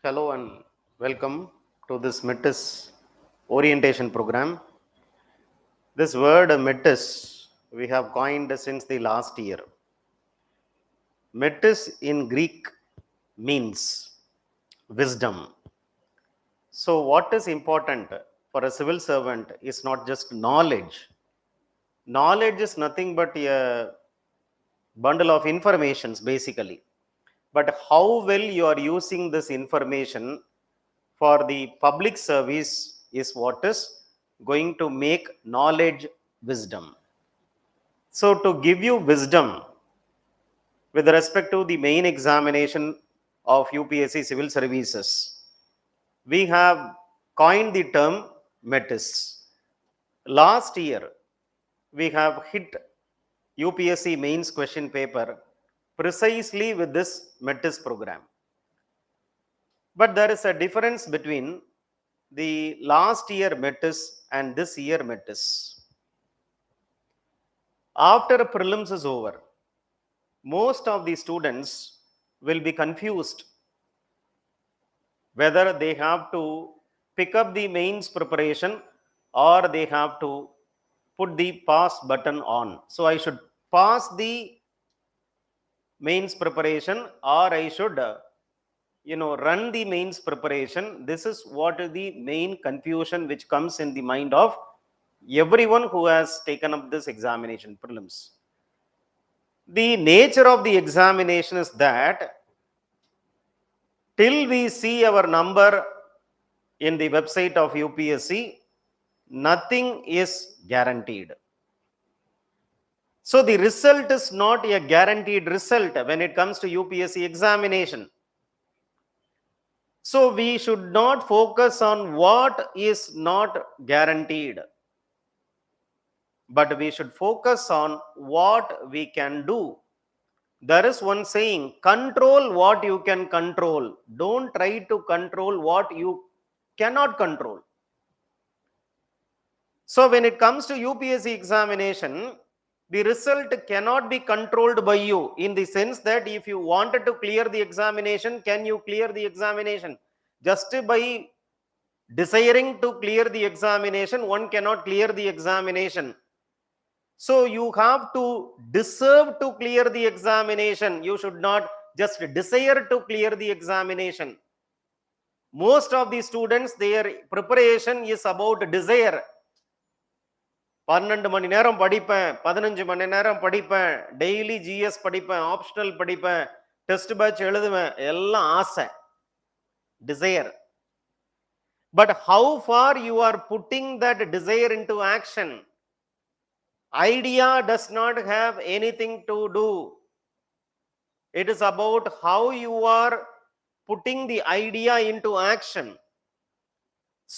Hello and welcome to this METIS orientation program. This word METIS we have coined since the last year. METIS in Greek means wisdom. So what is important for a civil servant is not just knowledge. Knowledge is nothing but a bundle of informations basically. But how well you are using this information for the public service is what is going to make knowledge wisdom. So to give you wisdom with respect to the main examination of UPSC civil services, we have coined the term METIS. Last year, we have hit UPSC mains question paper precisely with this METIS program. But there is a difference between the last year METIS and this year METIS. After prelims is over, most of the students will be confused whether they have to pick up the mains preparation or they have to put the pass button on. So I should pass the mains preparation or I should run the mains preparation. This is what is the main confusion which comes in the mind of everyone who has taken up this examination prelims. The nature of the examination is that till we see our number in the website of UPSC, nothing is guaranteed. So the result is not a guaranteed result when it comes to UPSC examination. So we should not focus on what is not guaranteed, but we should focus on what we can do. There is one saying, control what you can control. Don't try to control what you cannot control. So when it comes to UPSC examination, the result cannot be controlled by you, in the sense that if you wanted to clear the examination, can you clear the examination? Just by desiring to clear the examination, one cannot clear the examination. So you have to deserve to clear the examination. You should not just desire to clear the examination. Most of the students, their preparation is about desire. 12 மணி நேரம் படிப்பேன், 15 மணி நேரம் படிப்பேன், daily GS படிப்பேன், optional படிப்பேன், test batch எழுதுவேன், எல்லாம் ஆசை, desire. But how far you are putting that desire into action? Idea does not have anything to do. It is about how you are putting the idea into action.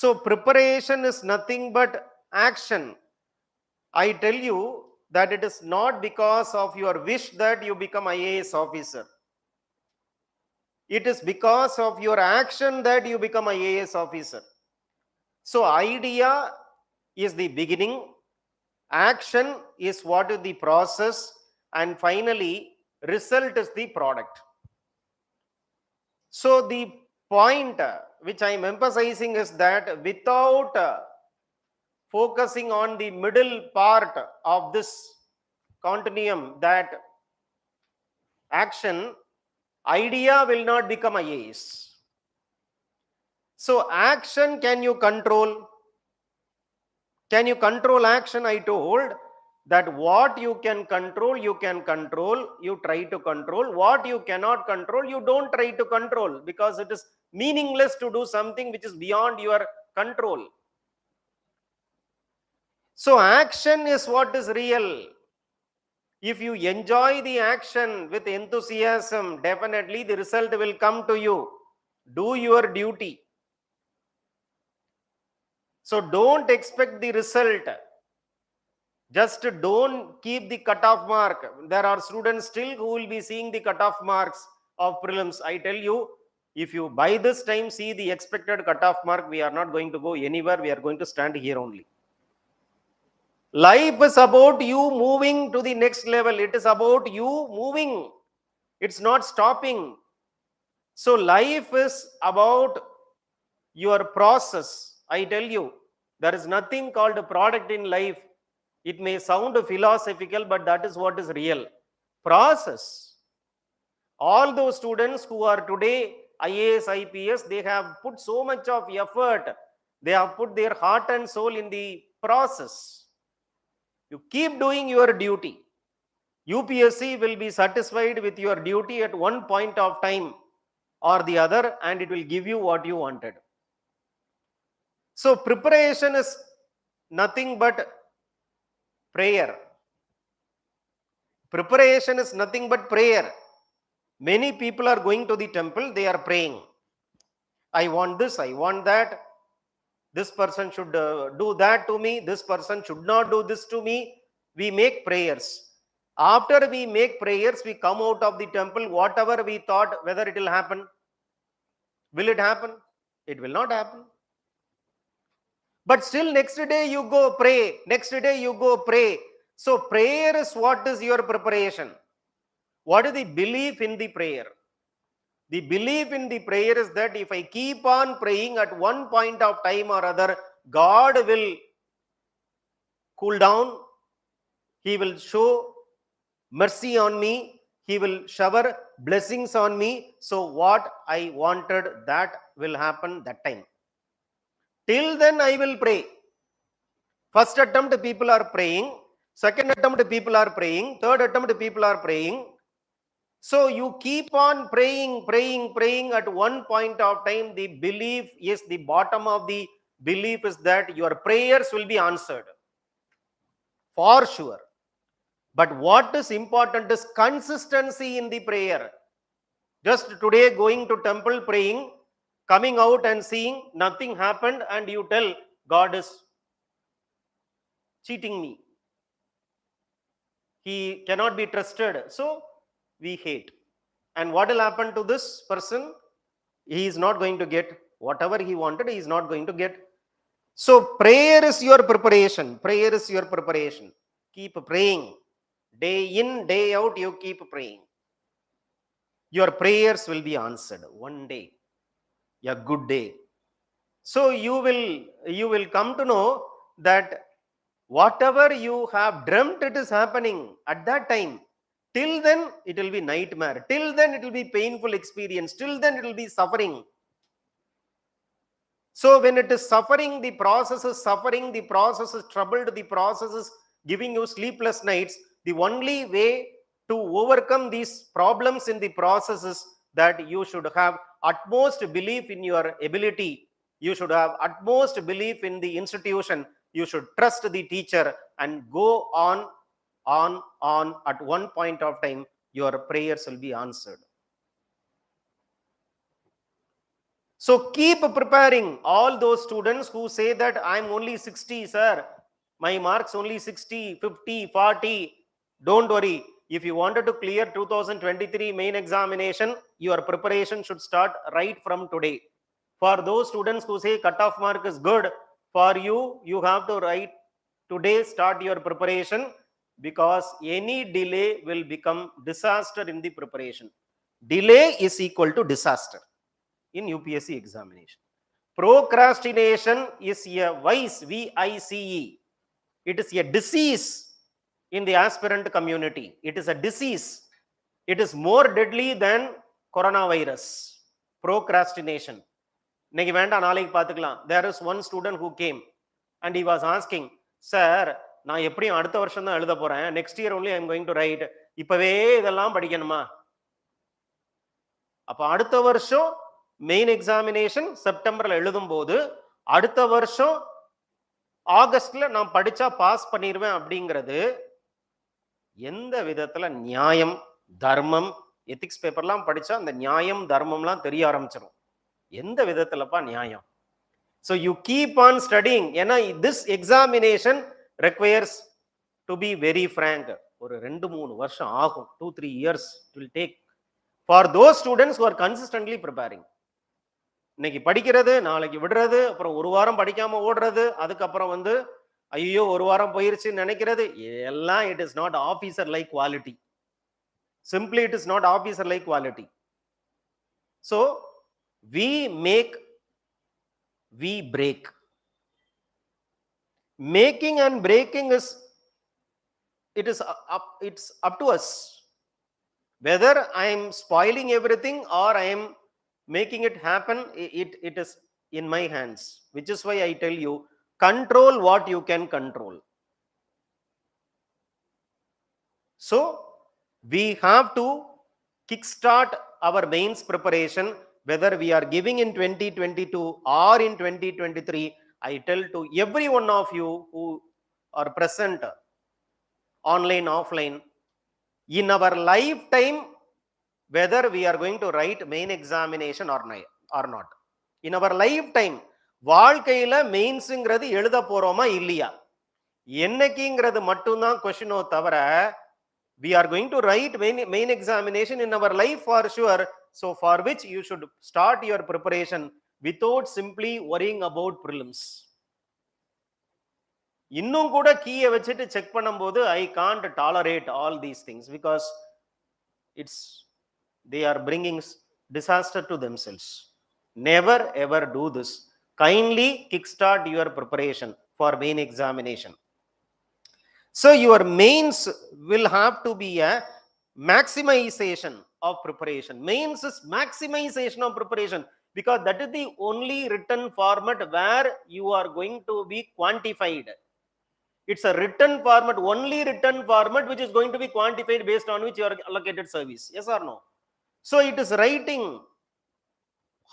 So preparation is nothing but action. I tell you that it is not because of your wish that you become IAS officer. It is because of your action that you become IAS officer. So idea is the beginning, action is what is the process, and finally result is the product. So the point which I am emphasizing is that without focusing on the middle part of this continuum, that action, idea will not become IAS. So action, can you control? Can you control action? I told that what you can control, you can control, you try to control. What you cannot control, you don't try to control, because it is meaningless to do something which is beyond your control. So action is what is real. If you enjoy the action with enthusiasm, definitely the result will come to you. Do your duty. So don't expect the result. Just don't keep the cutoff mark. There are students still who will be seeing the cutoff marks of prelims. I tell you, if you by this time see the expected cutoff mark, we are not going to go anywhere. We are going to stand here only. Life is about you moving to the next level. It is about you moving. It's not stopping. So life is about your process. I tell you, there is nothing called a product in life. It may sound philosophical, but that is what is real. Process. All those students who are today IAS, IPS, they have put so much of effort. They have put their heart and soul in the process. You keep doing your duty. UPSC will be satisfied with your duty at one point of time or the other, and it will give you what you wanted. So preparation is nothing but prayer. Preparation is nothing but prayer. Many people are going to the temple, they are praying. I want this, I want that. This person should do that to me. This person should not do this to me. We make prayers. After we make prayers, we come out of the temple. Whatever we thought, whether it will happen, will it happen? It will not happen. But still, next day you go pray. Next day you go pray. So prayer is what is your preparation. What is the belief in the prayer? The belief in the prayer is that if I keep on praying, at one point of time or other, God will cool down. He will show mercy on me. He will shower blessings on me. So what I wanted, that will happen that time. Till then I will pray. First attempt people are praying. Second attempt people are praying. Third attempt people are praying. So you keep on praying, praying, praying. At one point of time, the belief is, the bottom of the belief is that your prayers will be answered. For sure. But what is important is consistency in the prayer. Just today going to temple praying, coming out and seeing nothing happened, and you tell God is cheating me. He cannot be trusted. So we hate. And what will happen to this person? He is not going to get whatever he wanted. He is not going to get. So prayer is your preparation. Prayer is your preparation. Keep praying. Day in, day out, you keep praying. Your prayers will be answered one day. A good day. So you will come to know that whatever you have dreamt, it is happening at that time. Till then, it will be nightmare. Till then, it will be painful experience. Till then, it will be suffering. So when it is suffering, the process is suffering, the process is troubled, the process is giving you sleepless nights. The only way to overcome these problems in the process is that you should have utmost belief in your ability. You should have utmost belief in the institution. You should trust the teacher and go on. At one point of time, your prayers will be answered. So keep preparing. All those students who say that I'm only 60, sir, my marks only 60, 50, 40, don't worry. If you wanted to clear 2023 main examination, your preparation should start right from today. For those students who say cutoff mark is good, for you, you have to write today, start your preparation, because any delay will become disaster in the preparation. Delay is equal to disaster in UPSC examination. Procrastination is a vice, VICE. It is a disease in the aspirant community. It is a disease. It is more deadly than coronavirus. Procrastination. இன்னைக்கு வேண்டாம், நாளைக்கு பார்த்துக்கலாம். There is one student who came and he was asking, sir, நான் எப்படியும் அடுத்த வருஷம் தான் எழுத போறேன். Next year only I am going to write. இப்பவே இதெல்லாம் படிக்கணுமா? அப்ப அடுத்த வருஷம் மெயின் எக்ஸாமினேஷன் செப்டம்பர்ல எழுதும் போது அடுத்த வருஷம் ஆகஸ்ட்ல நான் படிச்சா பாஸ் பண்ணிடுவேன் அப்படிங்கிறது எந்த விதத்துல நியாயம், தர்மம்? எத்திக்ஸ் பேப்பர்லாம் படிச்சா அந்த நியாயம் தர்மம்லாம் தெரிய ஆரம்பிச்சிடும். எந்த விதத்துலப்பா நியாயம்? So you keep on studying. ஏன்னா this examination requires to be very frank. ஒரு 2-3 வருஷம் ஆகும். 2-3 years it will take for those students who are consistently preparing. இன்னைக்கு படிக்கிறது, நாளைக்கு விடுறது, அப்புறம் ஒரு வாரம் படிக்காம ஓடுறது, அதுக்கப்புறம் ஐயோ ஒரு வாரம் போயிருச்சுன்னு நினைக்கிறது, எல்லாம் it is not officer like quality. Simply it is not officer like quality. So we make, we break. Making and breaking is, it's up to us whether I am spoiling everything or I am making it happen. It is in my hands, which is why I tell you, control what you can control. So we have to kickstart our mains preparation, whether we are giving in 2022 or in 2023. I tell to every one of you who are present, online, offline, in our lifetime, whether we are going to write main examination or not, in our lifetime, வாழ்க்கையில மெயின்ஸ்ங்கிறது எழுத போறோமா இல்லையா என்னைக்குங்கிறது மட்டும்தான் கொஸ்டினோ தவிர, we are going to write main examination in our life for sure. So for which you should start your preparation without simply worrying about prelims. இன்னும் கூட கீயை வச்சுட்டு செக் பண்ணும்போது I can't tolerate all these things because they are bringing disaster to themselves. Never ever do this. Kindly kickstart your preparation for main examination. So your mains will have to be a maximization of preparation. Mains is maximization of preparation because that is the only written format where you are going to be quantified. It's a written format, only written format which is going to be quantified based on which you are allocated service. Yes or no? So it is writing.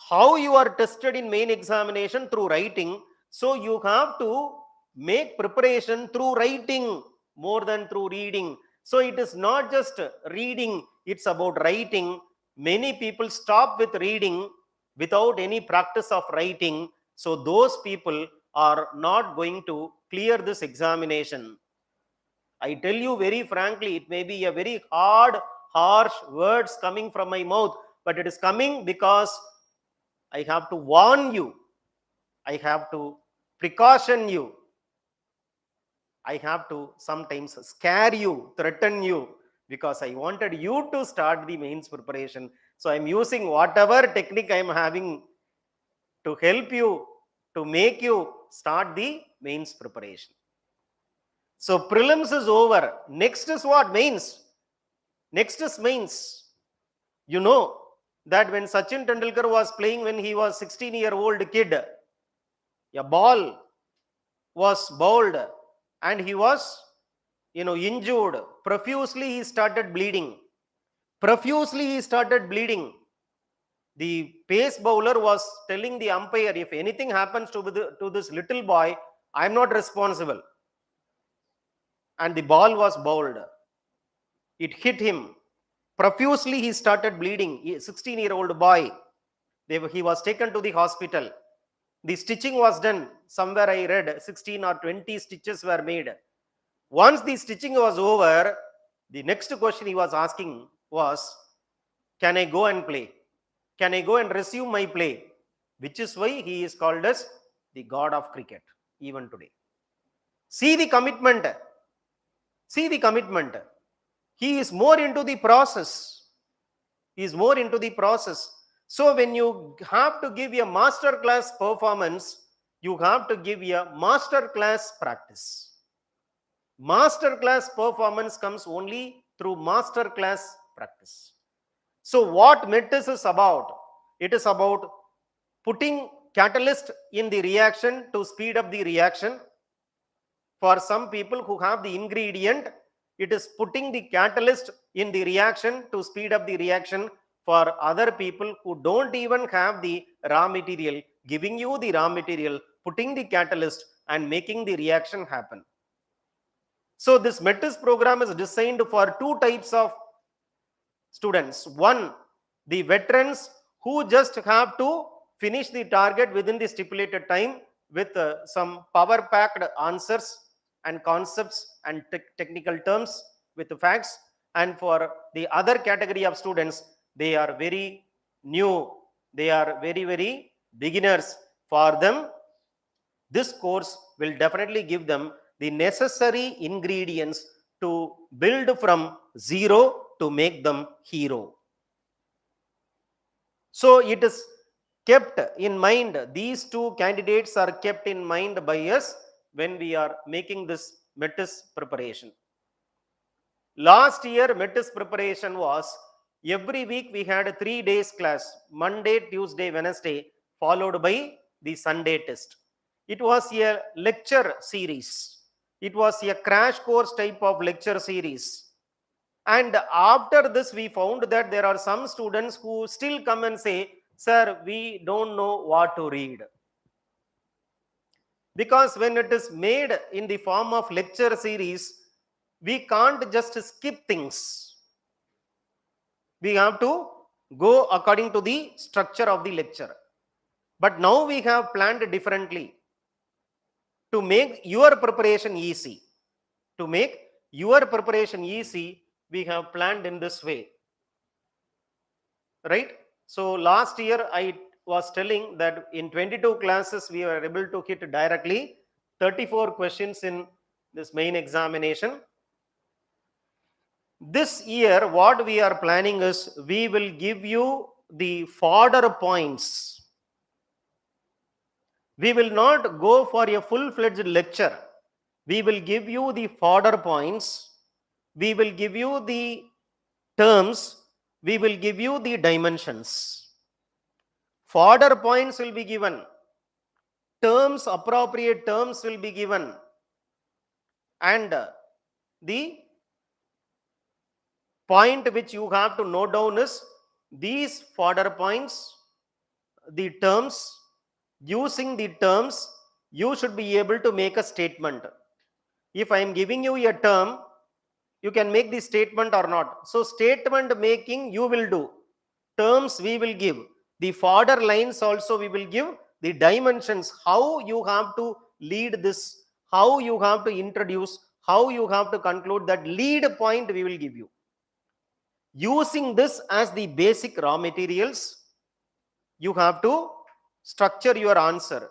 How you are tested in main examination? Through writing. So you have to make preparation through writing more than through reading. So it is not just reading, it's about writing. Many people stop with reading without any practice of writing. So those people are not going to clear this examination. I tell you very frankly, it may be a very hard, harsh words coming from my mouth, but it is coming because I have to warn you. I have to precaution you. I have to sometimes scare you, threaten you, because I wanted you to start the mains preparation. So I am using whatever technique I am having to help you, to make you start the mains preparation. So prelims is over. Next is what? Mains. Next is mains. You know that when Sachin Tendulkar was playing, when he was 16-year-old kid, a ball was bowled and he was injured profusely. He started bleeding profusely. He started bleeding. The pace bowler was telling the umpire, if anything happens to this little boy, I am not responsible. And the ball was bowled. It hit him profusely. He started bleeding. 16-year-old boy. He was taken to the hospital. The stitching was done. Somewhere I read 16 or 20 stitches were made. Once the stitching was over, the next question he was asking was, can I go and play? Can I go and resume my play? Which is why he is called as the god of cricket even today. See the commitment. See the commitment. He is more into the process. He is more into the process. So when you have to give a master class performance, you have to give a master class practice. Master class performance comes only through master class practice. So what METIS is about? It is about putting catalyst in the reaction to speed up the reaction. For some people who have the ingredient, it is putting the catalyst in the reaction to speed up the reaction. For other people who don't even have the raw material, giving you the raw material, putting the catalyst and making the reaction happen. So this METIS program is designed for two types of students. One, the veterans who just have to finish the target within the stipulated time with some power packed answers and concepts and technical terms with the facts. And for the other category of students, they are very new, they are very, very beginners. For them, this course will definitely give them the necessary ingredients to build from zero to make them hero. So it is kept in mind, these two candidates are kept in mind by us when we are making this METIS preparation. Last year METIS preparation was, every week we had a 3 days class, Monday, Tuesday, Wednesday, followed by the Sunday test. It was a lecture series, it was a crash course type of lecture series. And after this we found that there are some students who still come and say, sir, we don't know what to read. Because when it is made in the form of lecture series, we can't just skip things, we have to go according to the structure of the lecture. But now we have planned differently to make your preparation easy. To make your preparation easy, we have planned in this way, right? So last year I was telling that in 22 classes we were able to hit directly 34 questions in this main examination. This year what we are planning is, we will give you the fodder points. We will not go for a full-fledged lecture, we will give you the fodder points, we will give you the terms, we will give you the dimensions. Fodder points will be given, terms, appropriate terms will be given, and the point which you have to note down is these fodder points, the terms. Using the terms, you should be able to make a statement. If I am giving you a term, you can make the statement or not. So statement making you will do, terms we will give, the fodder lines also we will give, the dimensions, how you have to lead this, how you have to introduce, how you have to conclude, that lead point we will give you. Using this as the basic raw materials, you have to structure your answer.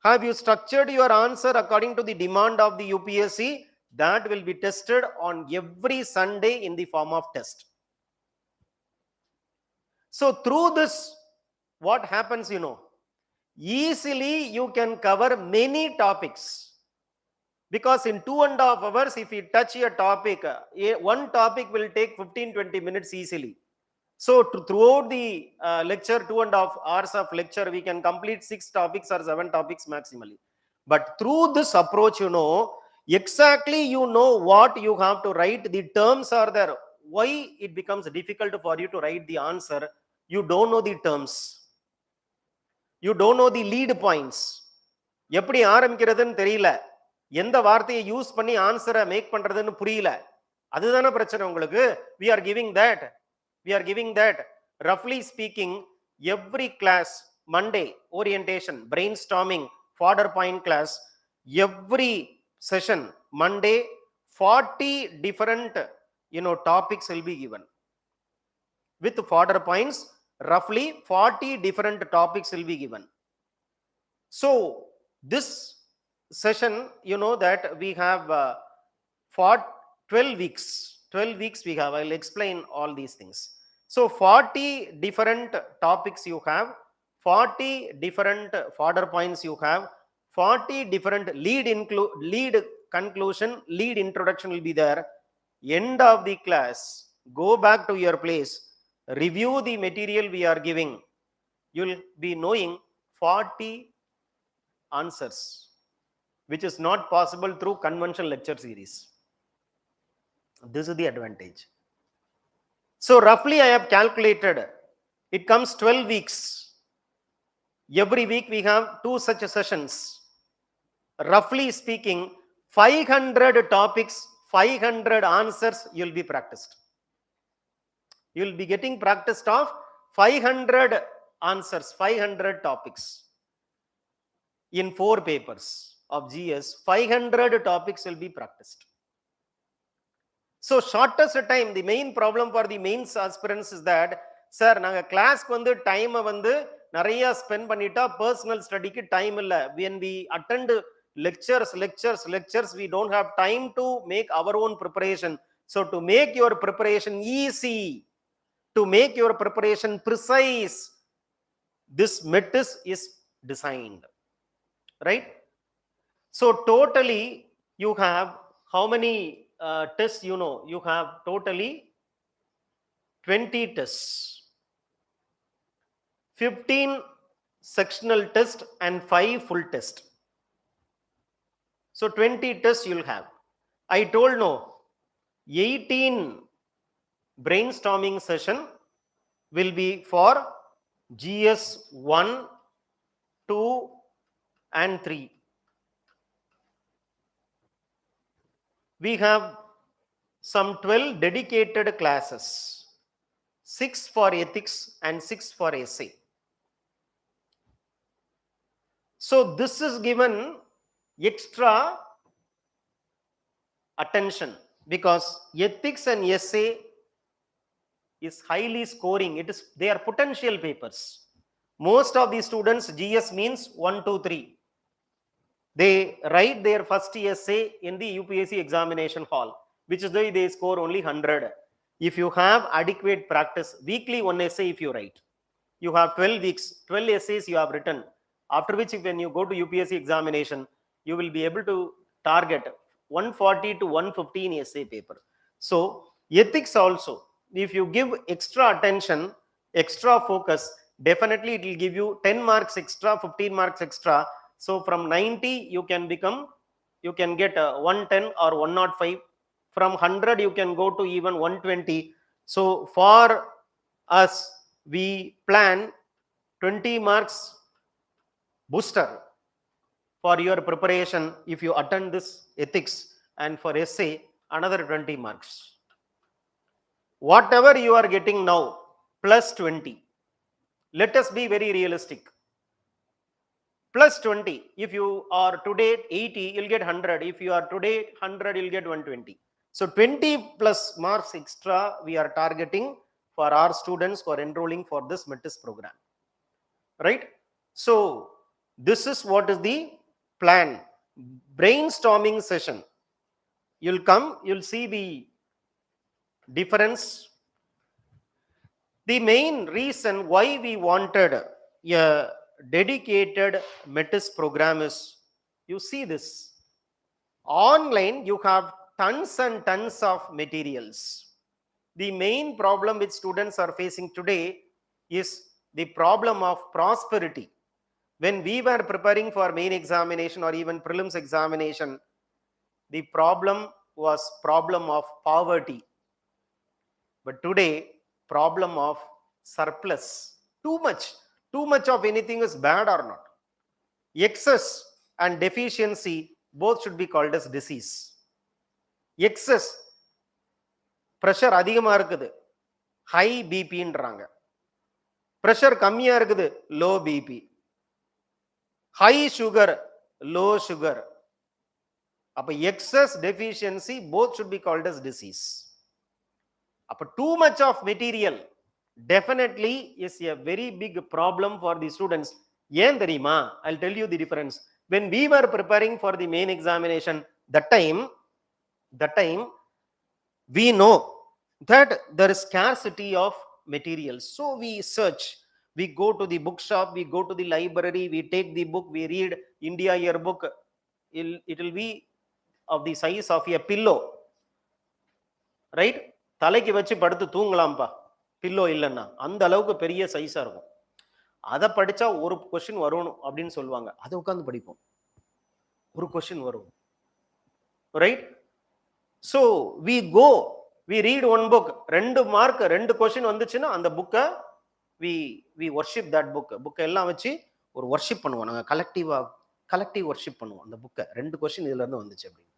Have you structured your answer according to the demand of the UPSC? That will be tested on every Sunday in the form of test. So through this, what happens, easily you can cover many topics. Because in 2.5 hours, if you touch a topic, one topic will take 15-20 minutes easily. So throughout the lecture, 2.5 hours of lecture, we can complete 6 topics or 7 topics maximally. But through this approach, exactly what you have to write, the terms are there. Why it becomes difficult for you to write the answer? You don't know the terms, you don't know the lead points. எப்படி ஆரம்பிக்கிறதுன்னு தெரியல, எந்த வார்த்தையை use பண்ணி ஆன்சரை make பண்றதுன்னு புரியல, அதுதானே பிரச்சனை உங்களுக்கு. we are giving that roughly speaking, every class, Monday orientation, brainstorming, fodder point class, every session Monday 40 different topics will be given with fodder points. Roughly 40 different topics will be given. So this session, that we have for 12 weeks we have. I'll explain all these things. So 40 different topics you have, 40 different fodder points you have, 40 different lead conclusion, lead introduction will be there. End of the class, go back to your place, review the material we are giving. You'll be knowing 40 answers, which is not possible through conventional lecture series. This is the advantage. So roughly I have calculated, it comes 12 weeks. Every week we have 2 such sessions. Roughly speaking, 500 topics, 500 answers you'll be practiced. You'll be getting practiced of 500 answers, 500 topics. In 4 papers of GS, 500 topics will be practiced. So shortest time, the main problem for the mains aspirants is that, sir, naanga class ku vandu time vandu nariya spend pannita, personal study ku time illa. When we attend lectures, we don't have time to make our own preparation. So to make your preparation easy, to make your preparation precise, this METIS is designed, right? So totally you have how many tests? You have totally 20 tests, 15 sectional test and 5 full test. So 20 tests you'll have. I told no, 18 brainstorming session will be for GS 1, 2 and 3. We have some 12 dedicated classes, 6 for ethics and 6 for essay. So this is given extra attention because ethics and essay is highly scoring. They are potential papers. Most of the students, GS means 1, 2, 3. They write their first essay in the UPSC examination hall, which is why they score only 100. If you have adequate practice, weekly one essay if you write, you have 12 weeks, 12 essays you have written, after which when you go to UPSC examination, you will be able to target 140 to 115 essay paper. So ethics also, if you give extra attention, extra focus, definitely it will give you 10 marks extra, 15 marks extra. So from 90 you can get 110 or 105. From 100 you can go to even 120. So for us, we plan 20 marks booster for your preparation if you attend this ethics, and for essay another 20 marks. Whatever you are getting now plus 20, let us be very realistic, plus 20. If you are today 80, you'll get 100. If you are today 100, you'll get 120. So 20 plus marks extra we are targeting for our students who are enrolling for this METIS program, right? So this is what is the plan. Brainstorming session, you'll come, you'll see the difference. The main reason why we wanted a dedicated METIS program is, you see this online you have tons and tons of materials. The main problem which students are facing today is the problem of prosperity. When we were preparing for main examination or even prelims examination, the problem was problem of poverty. But today, problem of surplus. Too much of anything is bad or not. Excess and deficiency both should be called as disease. Excess, pressure அதிகமா இருக்குது, high BPன்றாங்க. pressure கம்மியா இருக்குது, low BP. high sugar, low sugar. அப்ப excess, deficiency both should be called as disease. அப்ப too much of material definitely is a very big problem for the students. ஏன் தெரியுமா? I'll tell you the difference. When we were preparing for the main examination, that time we know that there is scarcity of materials. So we search, we go to the bookshop, we go to the library, we take the book, we read India yearbook. It will be of the size of a pillow, right? தலைக்கு வச்சு படுத்து தூங்கலாம்பா pillow இல்லைன்னா, அந்த அளவுக்கு பெரிய சைஸா இருக்கும். அதை படிச்சா ஒரு கொஸ்டின் வரும் அப்படின்னு சொல்லுவாங்க, அதை உட்காந்து படிப்போம், ஒரு கொஸ்டின் வரும், right? So we go, we read one book, 2 mark 2 question வந்துச்சுன்னா அந்த புக்கை வி வர்ஷிப் தட் புக்கை எல்லாம் வச்சு ஒரு வர்ஷிப் பண்ணுவோம். நாங்கள் கலெக்டிவ் வர்ஷிப் பண்ணுவோம் அந்த புக்கை. 2 கொஸ்டின் இதுல இருந்து வந்துச்சு அப்படின்னு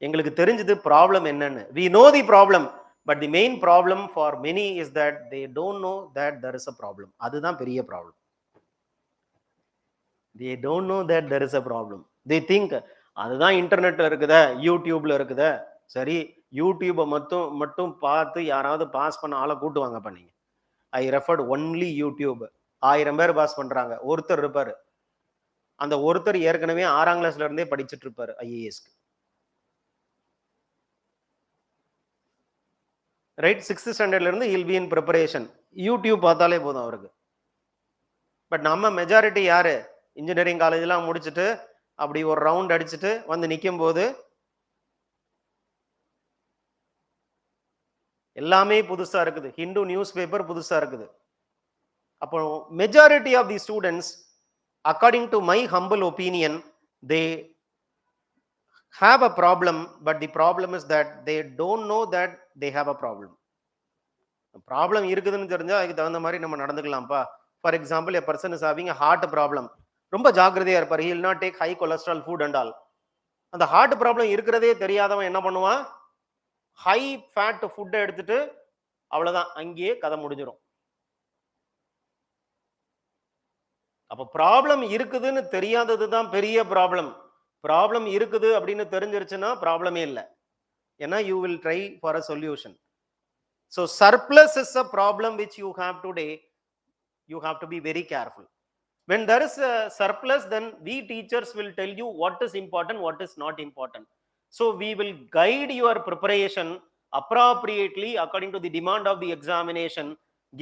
எங்களுக்கு தெரிஞ்சது ப்ராப்ளம் என்னன்னு. we know the problem, but the main problem for many is that they don't know that there is a problem. அதுதான் பெரிய problem. they don't know that there is a problem. they think அதுதான் இன்டர்நெட்ல இருக்குதா, யூடியூப்ல இருக்குதா, சரி யூடியூபை மட்டும் பார்த்து யாராவது பாஸ் பண்ண ஆளை கூட்டுவாங்கப்பா நீங்க. ஐ ரெஃபர்ட் ஒன்லி யூடியூப். 1000 பேர் பாஸ் பண்றாங்க, ஒருத்தர் இருப்பாரு, அந்த ஒருத்தர் ஏற்கனவே 6ஆம் கிளாஸ்ல இருந்தே படிச்சுட்டு இருப்பாரு ஐஏஎஸ்க்கு, ரைட்? 6th ஸ்டாண்டர்ட்ல இருந்து he'll be in preparation. YouTube பார்த்தாலே போதும் அவருக்கு. பட் நம்ம மெஜாரிட்டி யாரு? இன்ஜினியரிங் காலேஜ்லாம் முடிச்சுட்டு அப்படி ஒரு ரவுண்ட் அடிச்சுட்டு வந்து நிற்கும் போது எல்லாமே புதுசா இருக்குது. ஹிந்து நியூஸ் பேப்பர் புதுசா இருக்குது. அப்போ majority of the students, according to my humble opinion, they have a problem, but the problem is that they don't know that they have a problem. Problem இருக்குதுன்னு தெரிஞ்சா அதுக்கு தகுந்த மாதிரி நம்ம நடந்துக்கலாம்ப்பா. For example, a person is having a heart problem. ரொம்ப ஜாக்கிரதையா இருப்பார். he will not take high cholesterol food and all. அந்த ஹார்ட் ப்ராப்ளம் இருக்கிறதே தெரியாதவன் என்ன பண்ணுவான்? ஹை ஃபேட் ஃபுட்டை எடுத்துட்டு அவ்வளவுதான், அங்கேயே கதை முடிஞ்சிடும். அப்ப ப்ராப்ளம் இருக்குதுன்னு தெரியாதது தான் பெரிய ப்ராப்ளம். ப்ராப்ளம் இருக்குது அப்படின்னு தெரிஞ்சிருச்சுன்னா ப்ராப்ளமே இல்லை. ஏன்னா you will try for a solution. So surplus is a problem which you have today. You have to be very careful. When there is a surplus, then we teachers will tell you what is important, what is not important. So we will guide your preparation appropriately according to the demand of the examination.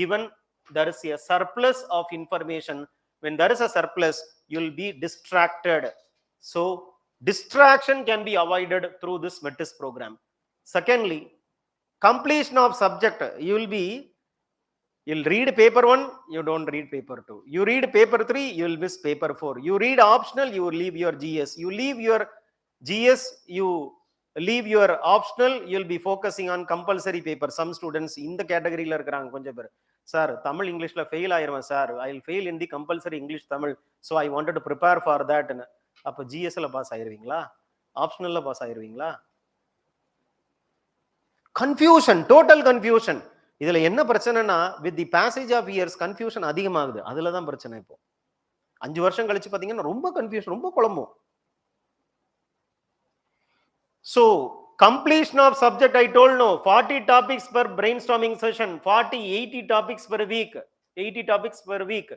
Given there is a surplus of information, when there is a surplus, you will be distracted. So distraction can be avoided through this METIS program. Secondly, completion of subject. You'll read paper 1, you don't read paper 2. You read paper 3, you will miss paper 4. You read optional, you will leave your GS. You leave your GS, you leave your optional, you'll be focusing on compulsory paper. Some students in the category la irukkranga konja per. Sir, Tamil English la fail aayirva sir. I will fail in the compulsory English Tamil. So I wanted to prepare for that. அப்ப GS la pass ஆயிருவீங்களா? Optional la pass ஆயிருவீங்களா? Confusion, total confusion. இதுல என்ன பிரச்சனைனா, with the passage of years confusion அதிகமாகுது. அதுல தான் பிரச்சனை. இப்போ 5 வருஷம் கழிச்சு பாத்தீங்கன்னா ரொம்ப கன்ஃபியூஷன், ரொம்ப குழம்பும். So completion of subject, I told no, 40 topics per brainstorming session, 80 topics per week, 80 topics per week.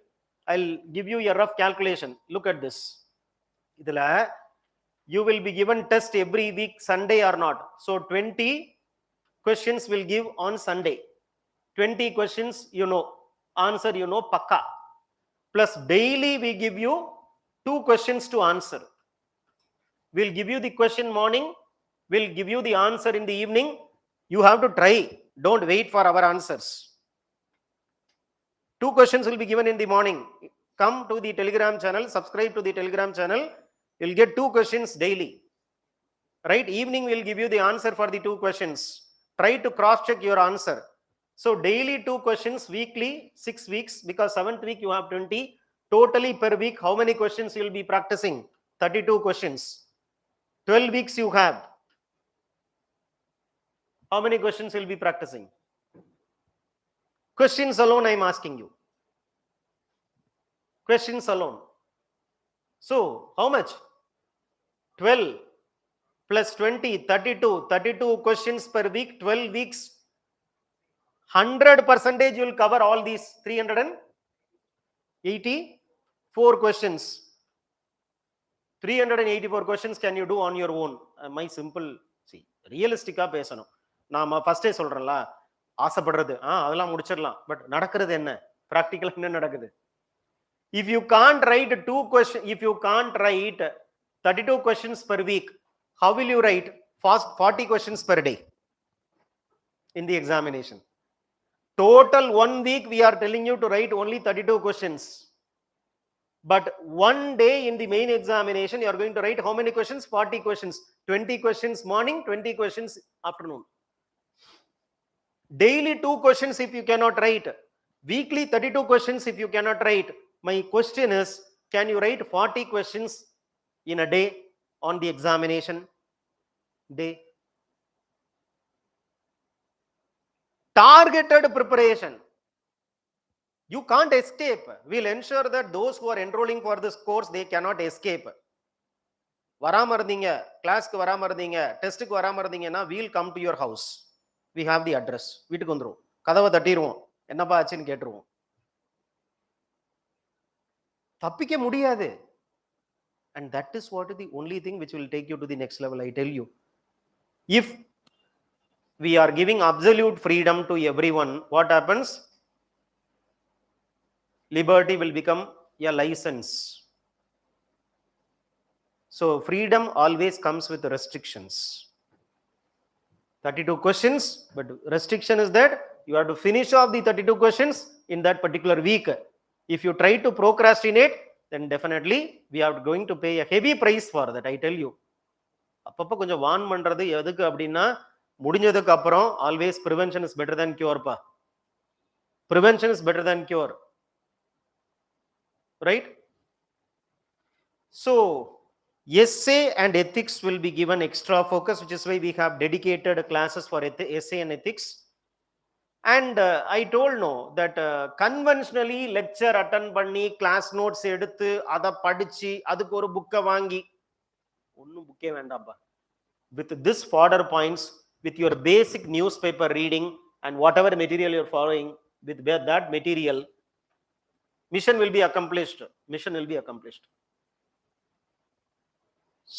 I'll give you a rough calculation. Look at this. இதுல you will be given test every week, Sunday or not. So 20 questions will give on Sunday. 20 questions, you know, answer, you know, pakka. Plus daily we give you 2 questions to answer. We'll give you the question morning, we'll give you the answer in the evening. You have to try, don't wait for our answers. 2 questions will be given in the morning. Come to the Telegram channel, subscribe to the Telegram channel, you'll get 2 questions daily. Right? Evening we'll give you the answer for the 2 questions. Try to cross check your answer. So daily 2 questions, weekly 6 weeks, because 7th week you have 20. Totally per week, how many questions you will be practicing? 32 questions. 12 weeks you have. How many questions you will be practicing? Questions alone I am asking you. Questions alone. So how much? 12 plus 20, 32. 32 questions per week, 12 weeks. 100% you will cover all these 384 questions. 384 questions can you do on your own? My simple, see, realistic-ஆ பேசணும். நாம ஃபர்ஸ்டே சொல்றேன்ல, ஆசைப்படுறது அதெல்லாம் முடிச்சிடலாம். But நடக்கிறது என்ன? பிராக்டிகலா என்ன நடக்குது? If you can't write 2 questions, if you can't write 32 questions per week, how will you write 40 questions per day in the examination? Total 1 week we are telling you to write only 32 questions. But one day in the main examination you are going to write how many questions? 40 questions. 20 questions morning, 20 questions afternoon. Daily 2 questions if you cannot write. Weekly 32 questions if you cannot write. My question is, can you write 40 questions in a day on the examination day? Targeted preparation. You can't escape. We'll ensure that those who are enrolling for this course, they cannot escape. வராம இருந்தீங்க, கிளாஸ்க்கு வராம இருந்தீங்க, டெஸ்ட்டுக்கு வராம இருந்தீங்கன்னா, we'll come to your house. We have the address. வீட்டுக்கு வந்துருவோம், கதவை தட்டிடுவோம், என்னப்பா ஆச்சுன்னு கேட்டுருவோம். தப்பிக்க முடியாது. And that is what is the only thing which will take you to the next level. I tell you, if we are giving absolute freedom to everyone, what happens? Liberty will become a license. So freedom always comes with restrictions. 32 questions, but restriction is that you have to finish off the 32 questions in that particular week. If you try to procrastinate, then definitely we are going to pay a heavy price for that, I tell you. அப்பப்போ கொஞ்சம் warn பண்றது எதுக்கு அப்படின்னா, முடிஞ்சதுக்கு அப்புறம் always prevention is better than cure பா. Prevention is better than cure, right? So essay and ethics will be given extra focus, which is why we have dedicated classes for essay and ethics. And I told no that conventionally lecture attend பண்ணி class notes எடுத்து அதை படிச்சு அதுக்கு ஒரு புக்கை வாங்கி ஒன்றும் புக்கே வேண்டாம்ப்பா. With this fodder points, with your basic newspaper reading and whatever material you're following, with that material, mission will be accomplished. Mission will be accomplished.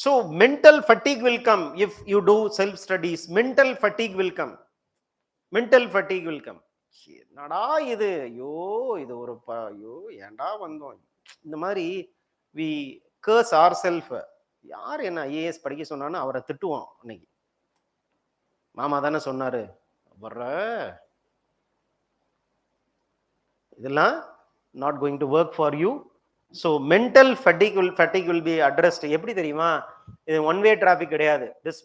So mental fatigue will come if you do self studies. Mental fatigue will come. Mental fatigue will come. என்னடா இது, ஐயோ இது ஒரு ஐயோ ஏண்டா வந்தோம் இந்த மாதிரி we curse ourselves. யார் என்ன ஐஏஎஸ் படிக்க சொன்னான்னு அவரை திட்டுவோம். அன்னைக்கு மாமா தானே சொன்னாரு வர்ற இதெல்லாம் not going to work for you. So mental fatigue will be addressed. எப்படி தெரியுமா, இது one way traffic கிடையாது. This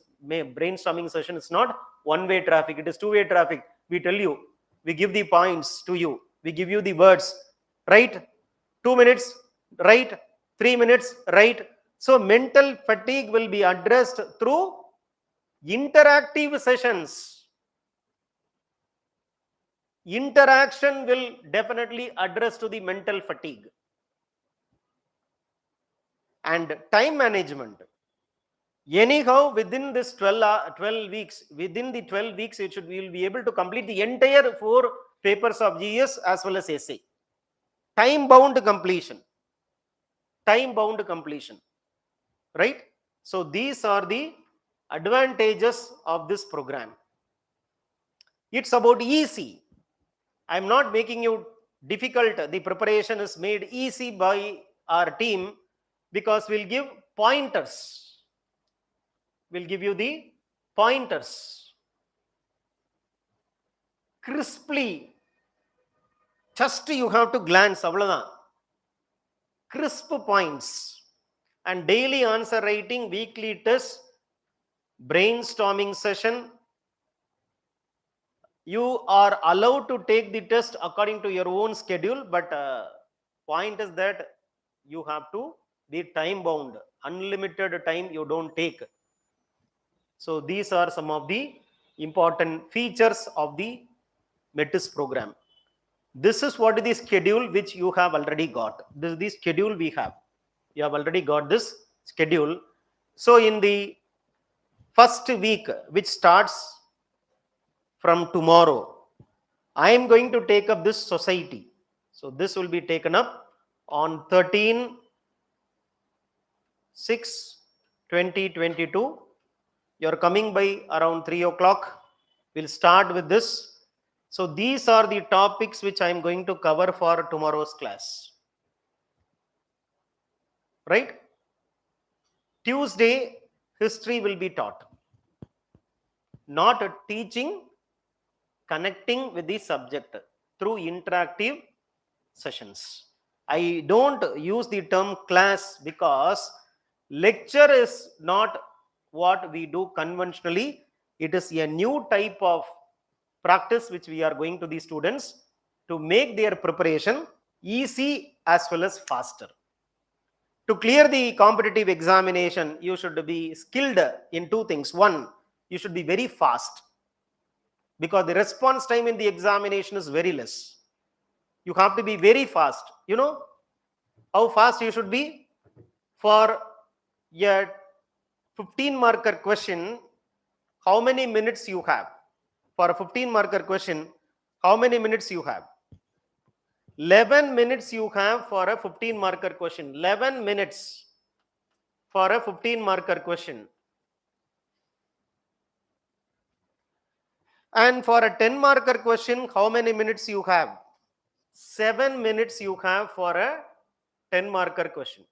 brainstorming session is not one way traffic, it is two way traffic. We tell you, we give the points to you, we give you the words, right? 2 minutes, right? 3 minutes, right? So mental fatigue will be addressed through interactive sessions. Interaction will definitely address to the mental fatigue. And time management. Anyhow, within this 12 weeks, within the 12 weeks, we will be able to complete the entire 4 papers of GS as well as essay. Time-bound completion. Time-bound completion. Right? So these are the advantages of this program. It's about easy. I'm not making you difficult. The preparation is made easy by our team because we'll give pointers. We'll give you the pointers. Crisply. Just you have to glance. Crisp points. And daily answer writing, weekly test, brainstorming session. You are allowed to take the test according to your own schedule, but point is that you have to be time bound. Unlimited time you don't take. So these are some of the important features of the METIS program. This is what is the schedule which you have already got. This is the schedule we have. You have already got this schedule. So in the first week, which starts from tomorrow, I am going to take up this society. So this will be taken up on 13/6/2022. You are coming by around 3 o'clock. We'll start with this. So these are the topics which I am going to cover for tomorrow's class. Right? Tuesday, history will be taught. Not teaching, connecting with the subject through interactive sessions. I don't use the term class because lecture is not what we do conventionally. It is a new type of practice which we are going to the students to make their preparation easy as well as faster. To clear the competitive examination, you should be skilled in 2 things. One, you should be very fast, because the response time in the examination is very less. You have to be very fast. You know how fast you should be? For a 15-marker question, how many minutes you have? For a 15-marker question, how many minutes you have? 11 minutes you have for a 15-marker question. 11 minutes for a 15-marker question. And for a 10-marker question, how many minutes you have? 7 minutes you have for a 10 marker question.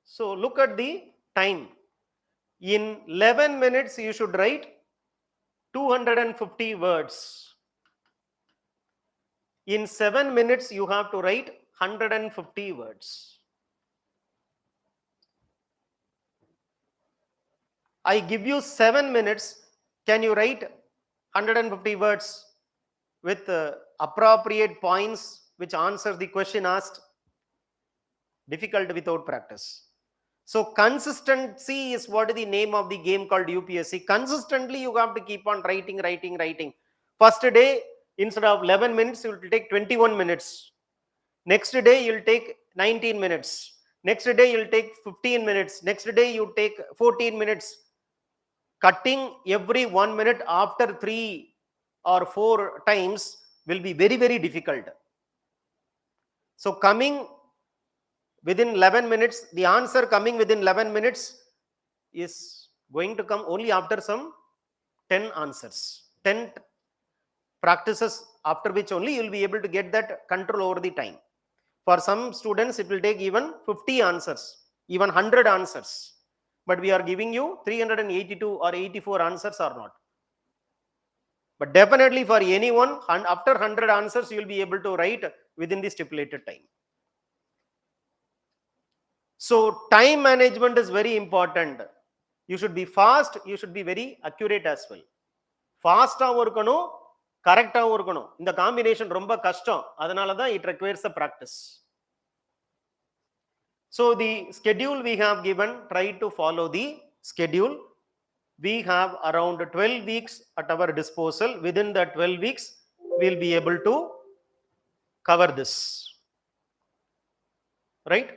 So look at the time. In 11 minutes, you should write 250 words. In 7 minutes, you have to write 150 words. I give you 7 minutes. Can you write 150 words with appropriate points which answer the question asked? Difficult without practice. So consistency is what is the name of the game called UPSC. Consistently, you have to keep on writing. First day, instead of 11 minutes, you will take 21 minutes. Next day, you'll take 19 minutes. Next day, you'll take 15 minutes. Next day, you take 14 minutes. Cutting every 1 minute after 3 or 4 times will be very, very difficult. So coming within 11 minutes, the answer coming within 11 minutes is going to come only after some 10 answers, 10 practices, after which only you will be able to get that control over the time. For some students, it will take even 50 answers, even 100 answers. But we are giving you 382 or 84 answers or not. But definitely for anyone, after 100 answers, you will be able to write within the stipulated time. So time management is very important. You should be fast, you should be very accurate as well. Fast இருக்கணும், correct இருக்கணும். இந்த combination ரொம்ப கஷ்டம். அதனால தான் it requires a practice. So the schedule we have given, try to follow the schedule. We have around 12 weeks at our disposal. Within the 12 weeks, we will be able to cover this. Right?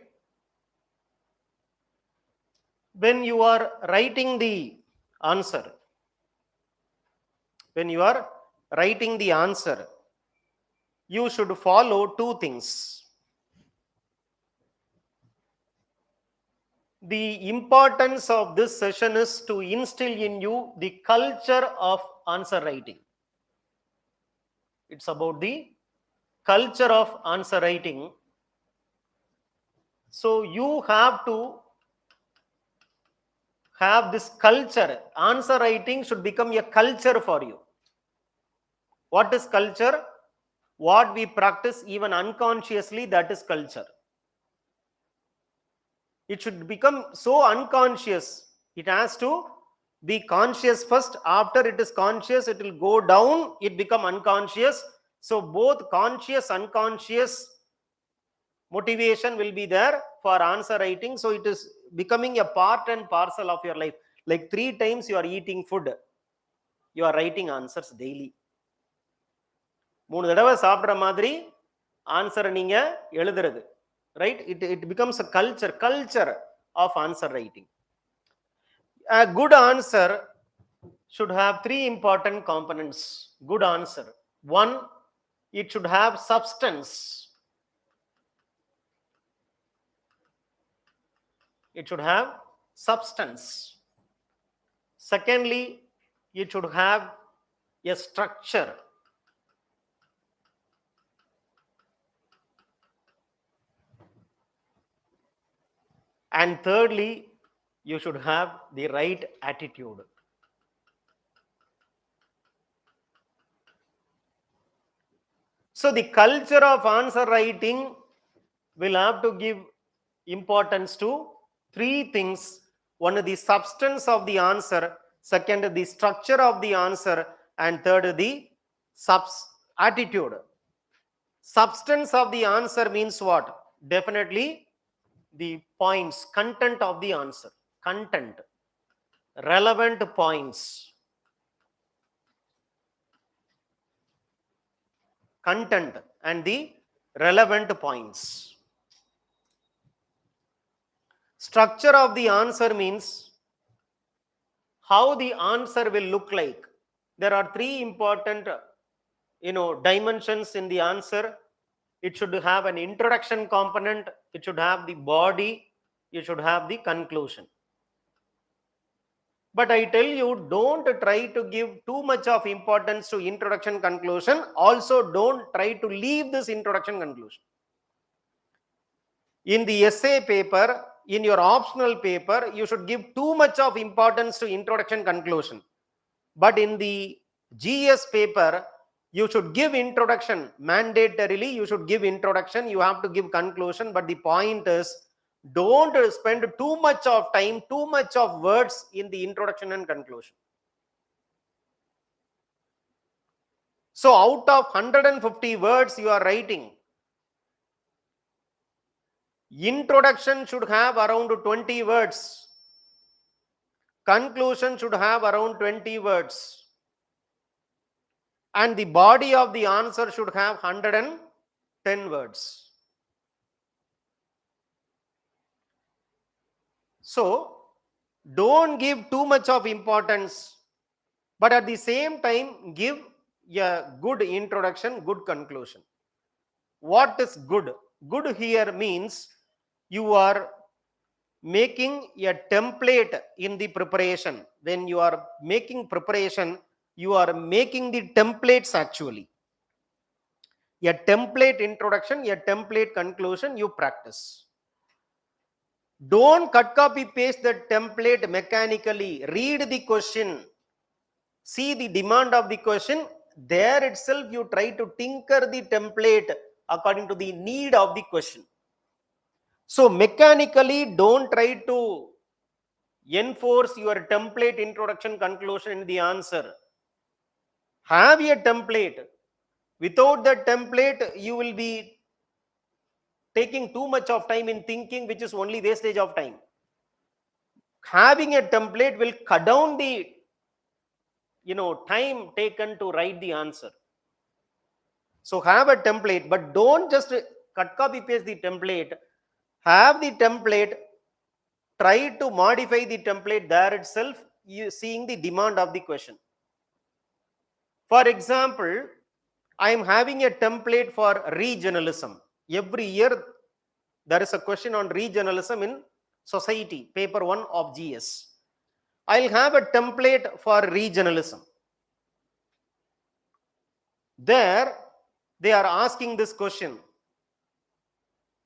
When you are writing the answer, you should follow two things. The importance of this session is to instill in you the culture of answer writing. It's about the culture of answer writing. So you have to have this culture. Answer writing should become a culture for you. What is culture? What we practice even unconsciously, that is culture. It should become so unconscious. It has to be conscious first. After it is conscious, it will go down, it become unconscious. So both conscious, unconscious motivation will be there for answer writing. So it is becoming a part and parcel of your life. Like 3 times you are eating food, you are writing answers daily. 3 தடவை சாப்பிடுற மாதிரி ஆன்சரை நீங்க எழுதுறது. Right? It becomes a culture of answer writing. A good answer should have 3 important components. Good answer. 1, it should have substance. It should have substance. Secondly, it should have a structure. And thirdly, you should have the right attitude. So the culture of answer writing will have to give importance to 3 things. One is the substance of the answer, second the structure of the answer, and third the attitude. Substance of the answer means what? Definitely the points, content of the answer, content, relevant points, content and the relevant points. Structure of the answer means how the answer will look like. There are 3 important dimensions in the answer. It should have an introduction component, it should have the body, it should have the conclusion. But I tell you, don't try to give too much of importance to introduction conclusion. Also, don't try to leave this introduction conclusion. In the essay paper, in your optional paper, you should give too much of importance to introduction, conclusion. But in the GS paper, you should give introduction. Mandatorily, you should give introduction. You have to give conclusion. But the point is, don't spend too much of time, too much of words in the introduction and conclusion. So out of 150 words you are writing, introduction should have around 20 words. Conclusion should have around 20 words. And the body of the answer should have 110 words. So, don't give too much of importance, but at the same time, give a good introduction, good conclusion. What is good? Good here means you are making a template in the preparation. When you are making preparation, you are making the templates actually. A template introduction, a template conclusion, you practice. Don't cut, copy, paste the template mechanically. Read the question. See the demand of the question. There itself you try to tinker the template according to the need of the question. So mechanically don't try to enforce your template introduction, conclusion in the answer. Have a template. Without the template, you will be taking too much of time in thinking, which is only wastage of time. Having a template will cut down the time taken to write the answer. So have a template, but don't just cut, copy, paste the template. Have the template, try to modify the template there itself, seeing the demand of the question. For example, I am having a template for regionalism. Every year there is a question on regionalism in society, paper 1 of GS. I'll have a template for regionalism. There they are asking this question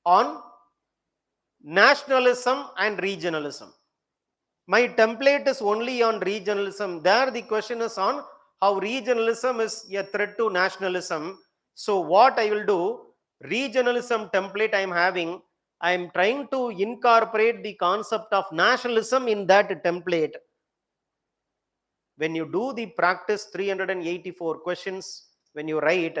on nationalism and regionalism. My template is only on regionalism. There the question is on how regionalism is a threat to nationalism. So what I will do, regionalism template I am having, I am trying to incorporate the concept of nationalism in that template. When you do the practice 384 questions, when you write,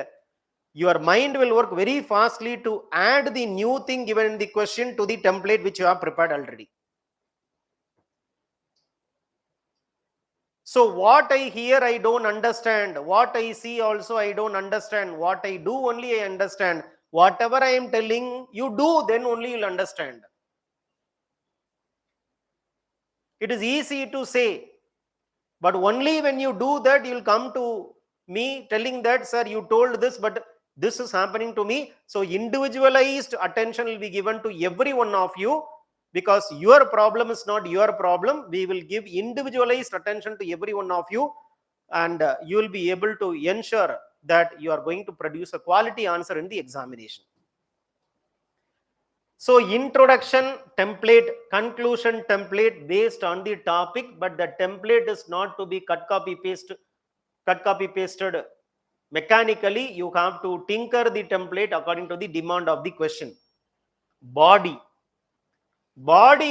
your mind will work very fastly to add the new thing given in the question to the template which you have prepared already. So what I hear, I don't understand. What I see also, I don't understand. What I do, only I understand. Whatever I am telling you do, then only you'll understand. It is easy to say, but only when you do that, you'll come to me telling that, sir, you told this, but this is happening to me. So individualized attention will be given to every one of you, because your problem is not your problem. We will give individualized attention to every one of you, and you will be able to ensure that you are going to produce a quality answer in the examination. So introduction template, conclusion template based on the topic, but the template is not to be cut, copy, pasted mechanically. You have to tinker the template according to the demand of the question. Body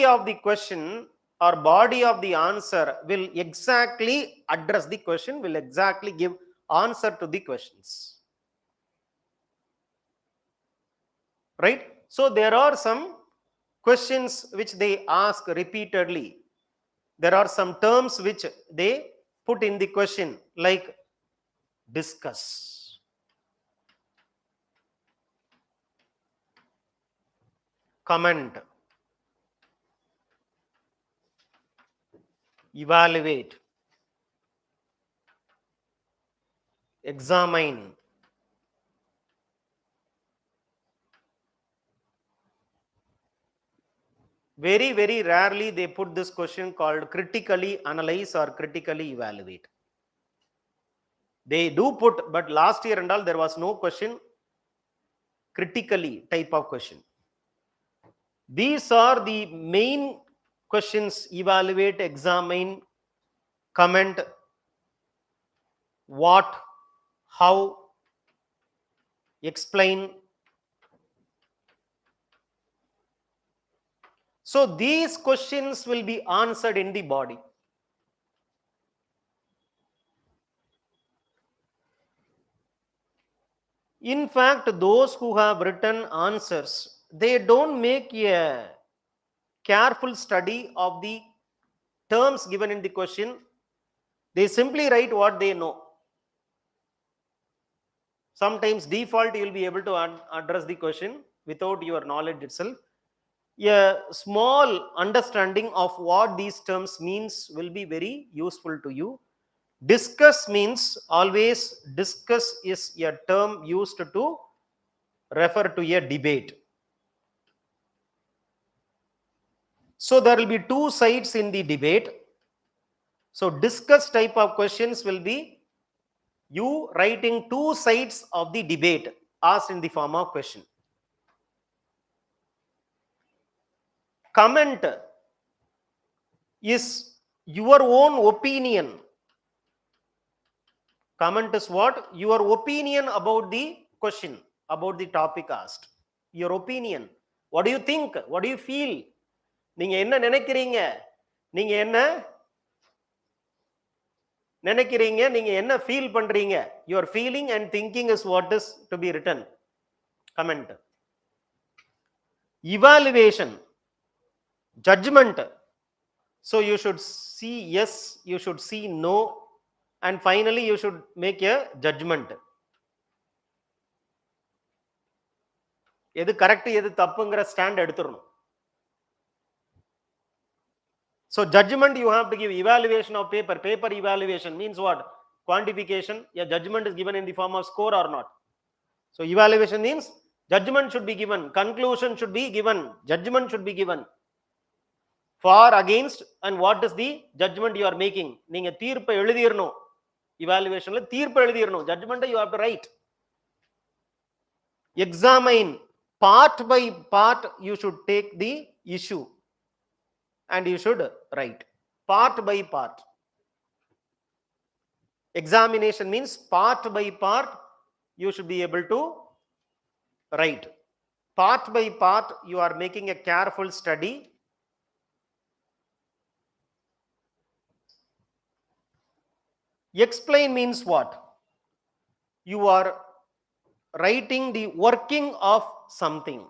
of the question or body of the answer will exactly address the question, will exactly give answer to the questions. Right? So there are some questions which they ask repeatedly. There are some terms which they put in the question, like discuss, comment, evaluate, examine. Very, very rarely they put this question called critically analyze or critically evaluate. They do put, but last year and all there was no question critically type of question. These are the main questions: evaluate, examine, comment, what, how, explain. So these questions will be answered in the body. In fact, those who have written answers, they don't make a careful study of the terms given in the question. They simply write what they know. Sometimes default you will be able to address the question without your knowledge itself. A small understanding of what these terms means will be very useful to you. Discuss means, always discuss is a term used to refer to a debate. So there will be two sides in the debate. So discuss type of questions will be you writing two sides of the debate asked in the form of question. Comment is your own opinion. Comment is what? Your opinion about the question, about the topic asked. Your opinion. What do you think? What do you feel? நீங்க என்ன நினைக்கிறீங்க? நீங்க என்ன நினைக்கிறீங்க? நீங்க என்ன feel பண்றீங்க? Your feeling and thinking is what is to be written. Comment. Evaluation. Judgment. So you should see yes, you should see no, and finally you should make a judgment. எது கரெக்ட் எது தப்புங்கிற stand எடுத்துறணும். So judgment you have to give. Evaluation of paper. Paper evaluation means what? Quantification. A judgment is given in the form of score or not. So evaluation means judgment should be given. Conclusion should be given. Judgment should be given. For, against, and what is the judgment you are making. நீங்க தீர்ப்பை எழுதிரணும். Evaluationல தீர்ப்பை எழுதிரணும். Judgment you have to write. Examine. Part by part you should take the issue and you should write. Part by part. Examination means part by part you should be able to write. Part by part you are making a careful study. Explain means what? You are writing the working of something.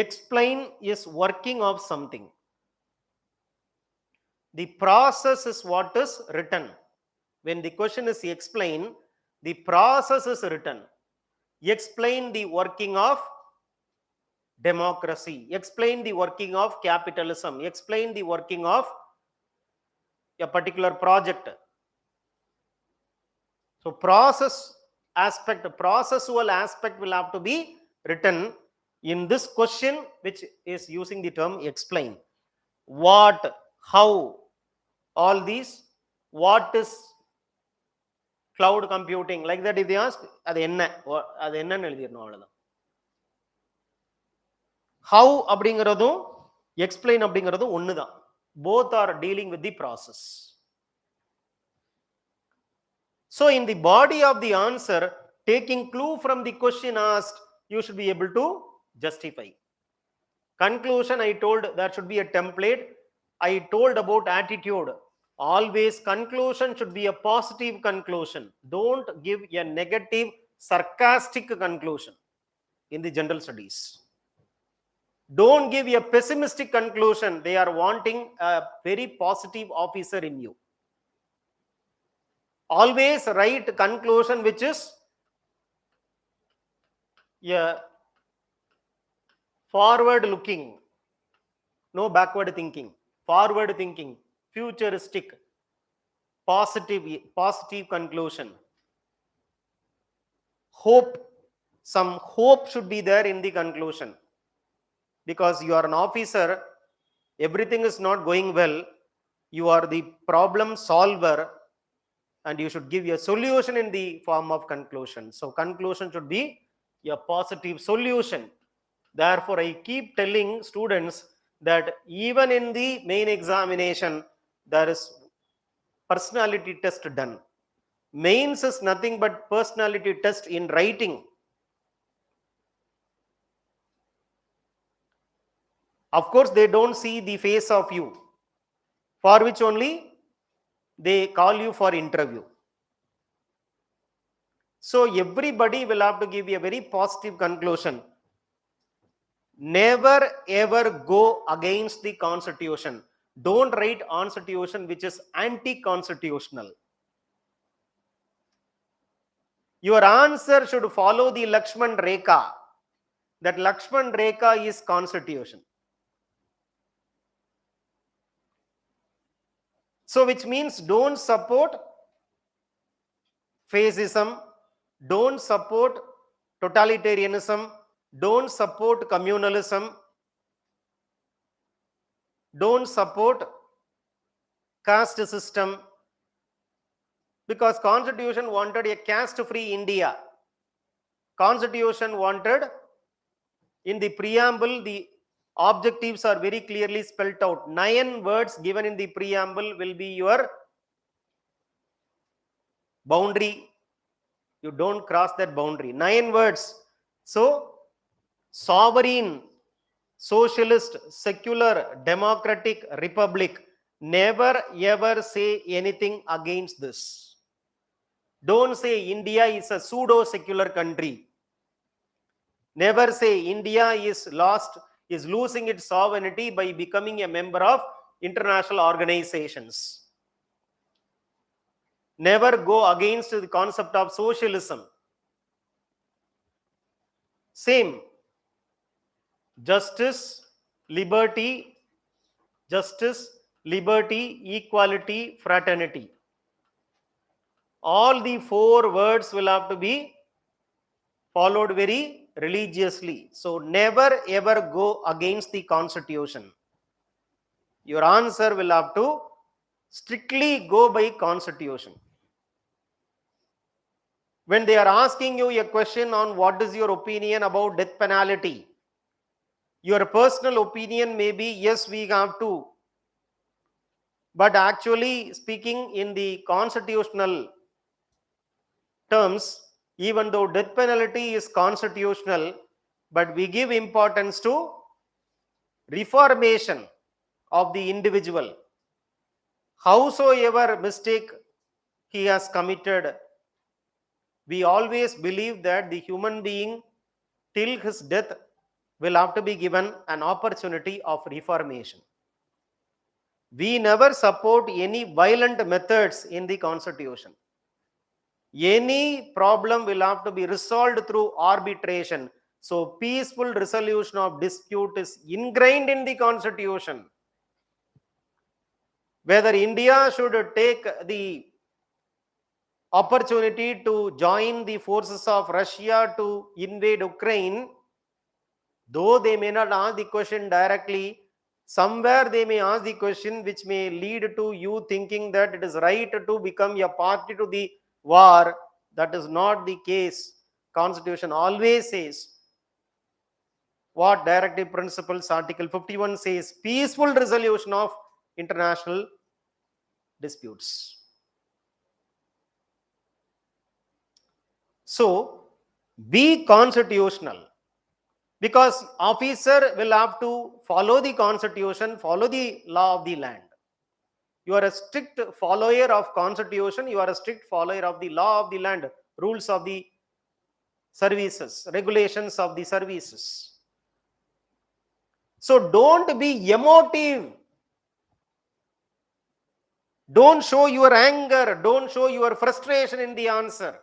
Explain is working of something. The process is what is written. When the question is explain, the process is written. Explain the working of democracy. Explain the working of capitalism. Explain the working of a particular project. So process aspect, processual aspect will have to be written in this question, which is using the term explain. What, how, all these. What is cloud computing? Like that if they ask, அது என்னன்னு எழுதிரணும் அவ்வளவுதான். How அப்படிங்கிறதும் explain அப்படிங்கிறதும் ஒண்ணுதான். Both are dealing with the process. So in the body of the answer, taking clue from the question asked, you should be able to justify. Conclusion, I told there should be a template. I told about attitude. Always conclusion should be a positive conclusion. Don't give a negative, sarcastic conclusion in the general studies. Don't give a pessimistic conclusion. They are wanting a very positive officer in you. Always write conclusion which is a forward looking, no backward thinking. Forward thinking, futuristic, positive conclusion. Hope, some hope should be there in the conclusion, because you are an officer, everything is not going well, you are the problem solver, and you should give a solution in the form of conclusion. So conclusion should be a positive solution. Therefore, I keep telling students that even in the main examination, there is personality test done. Mains is nothing but personality test in writing. Of course, they don't see the face of you, for which only they call you for interview. So everybody will have to give a very positive conclusion. Never ever go against the constitution. Don't write constitution which is anti-constitutional. Your answer should follow the Lakshman Rekha. That Lakshman Rekha is constitution. So which means don't support fascism, don't support totalitarianism, don't support communalism, don't support caste system, because constitution wanted a caste free India. Constitution wanted, in the preamble, the objectives are very clearly spelled out. 9 words given in the preamble will be your boundary. You don't cross that boundary. 9 words. So sovereign, socialist, secular, democratic, republic. Never ever say anything against this. Don't say India is a pseudo secular country. Never say India is losing its sovereignty by becoming a member of international organizations. Never go against the concept of socialism. Same. Justice, liberty, equality, fraternity. All the 4 words will have to be followed very religiously. So never ever go against the constitution. Your answer will have to strictly go by constitution. When they are asking you a question on what is your opinion about death penalty, your personal opinion may be yes, we have to. But actually speaking, in the constitutional terms, even though death penalty is constitutional, but we give importance to reformation of the individual. Howsoever mistake he has committed, we always believe that the human being till his death will have to be given an opportunity of reformation. We never support any violent methods in the constitution. Any problem will have to be resolved through arbitration. So peaceful resolution of dispute is ingrained in the constitution. Whether India should take the opportunity to join the forces of Russia to invade Ukraine, though they may not ask the question directly, somewhere they may ask the question which may lead to you thinking that it is right to become a party to the war. That is not the case. Constitution always says what directive principles, Article 51 says, peaceful resolution of international disputes. So be constitutional, because officer will have to follow the constitution, follow the law of the land. You are a strict follower of constitution, you are a strict follower of the law of the land, rules of the services, regulations of the services. So don't be emotive. Don't show your anger, don't show your frustration in the answer.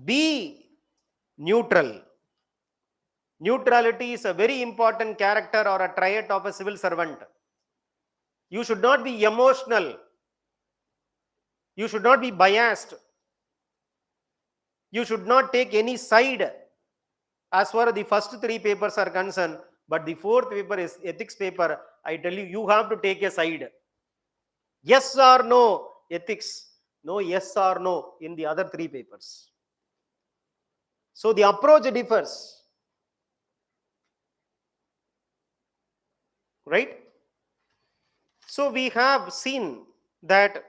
Be neutral. Neutrality is a very important character or a trait of a civil servant. You should not be emotional. You should not be biased. You should not take any side as far as the first 3 papers are concerned. But the 4th paper is ethics paper. I tell you, you have to take a side. Yes or no, ethics. No yes or no in the other 3 papers. So the approach differs, right? So we have seen that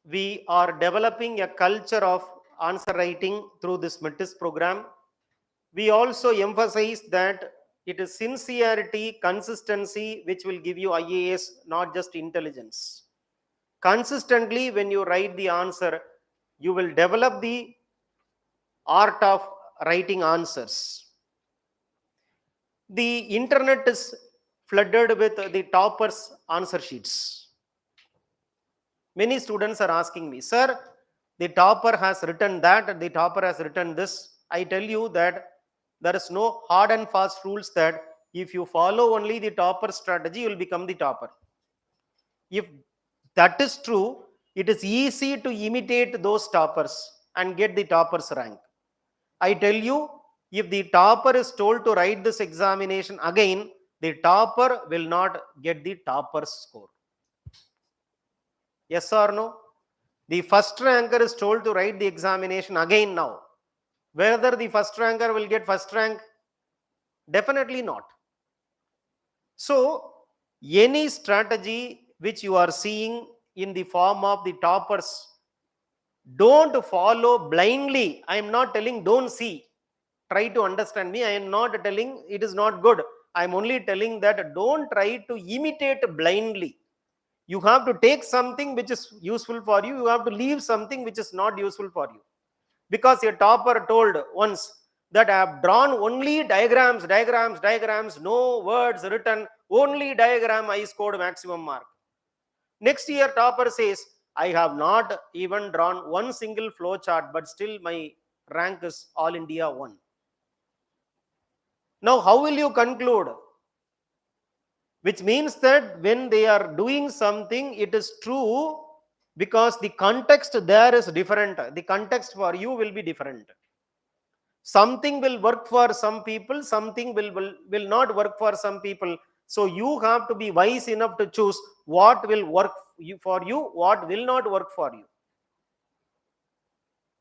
we are developing a culture of answer writing through this METIS program. We also emphasize that it is sincerity, consistency, which will give you IAS, not just intelligence. Consistently, when you write the answer, you will develop the art of writing answers. The internet is flooded with the toppers' answer sheets. Many students are asking me, sir, the topper has written that, the topper has written this. I tell you that there is no hard and fast rules that if you follow only the topper strategy, you will become the topper. If that is true, it is easy to imitate those toppers and get the topper's rank. I tell you, if the topper is told to write this examination again, the topper will not get the topper's score. Yes or no? The first ranker is told to write the examination again now. Whether the first ranker will get first rank? Definitely not. So, any strategy which you are seeing in the form of the toppers, don't follow blindly. I am not telling don't see. Try to understand me. I am not telling it is not good. I am only telling that don't try to imitate blindly. You have to take something which is useful for you. You have to leave something which is not useful for you. Because a topper told once that I have drawn only diagrams, no words written, only diagram, I scored maximum mark. Next year, topper says, I have not even drawn one single flow chart, but still my rank is All India 1. Now, how will you conclude? Which means that when they are doing something, it is true because the context there is different. The context for you will be different. Something will work for some people, something will not work for some people. So you have to be wise enough to choose what will work for you, what will not work for you.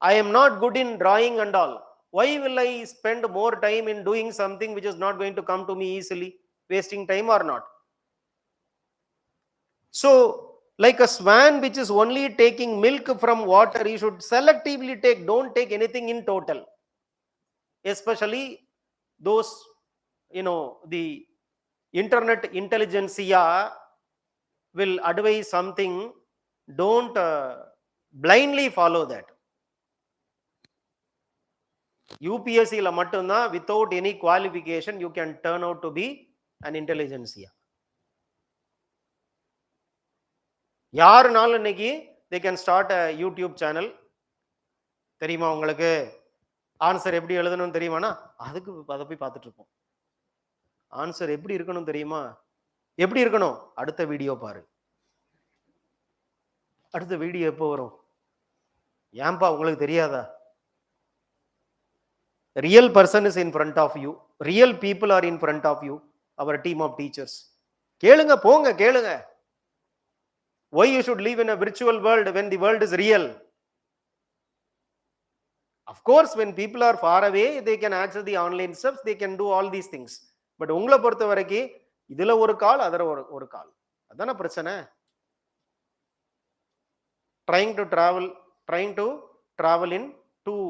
I am not good in drawing and all. Why will I spend more time in doing something which is not going to come to me easily? Wasting time or not? So, like a swan which is only taking milk from water, you should selectively take, don't take anything in total. Especially those, the internet intelligentsia will advise something, don't blindly follow that. UPSC la mattumna, without any qualification, you can turn out to be an intelligentsia. யாருனாலும் இன்னைக்கு they can start a YouTube channel. தெரியுமா உங்களுக்கு answer எப்படி எழுதணும்னு தெரியுமானா அதுக்கு அதை போய் பார்த்துட்டு இருப்போம். ஆன்சர் எப்படி இருக்கணும் தெரியுமா? எப்படி இருக்கணும்? அடுத்த வீடியோ பாரு. அடுத்த வீடியோ எப்போ வரும்? ஏன்பா உங்களுக்கு தெரியாதா? Real person is in front of you. Real people are in front of you. Our team of teachers. கேளுங்க, போங்க கேளுங்க. Why you should live in a virtual world when the world is real? Of course, when people are far away, they can access the online stuff, they can do all these things. But உங்களை பொறுத்த வரைக்கும் இதுல ஒரு கால், அதர ஒரு கால். அதான பிரச்சனை. Trying to travel in two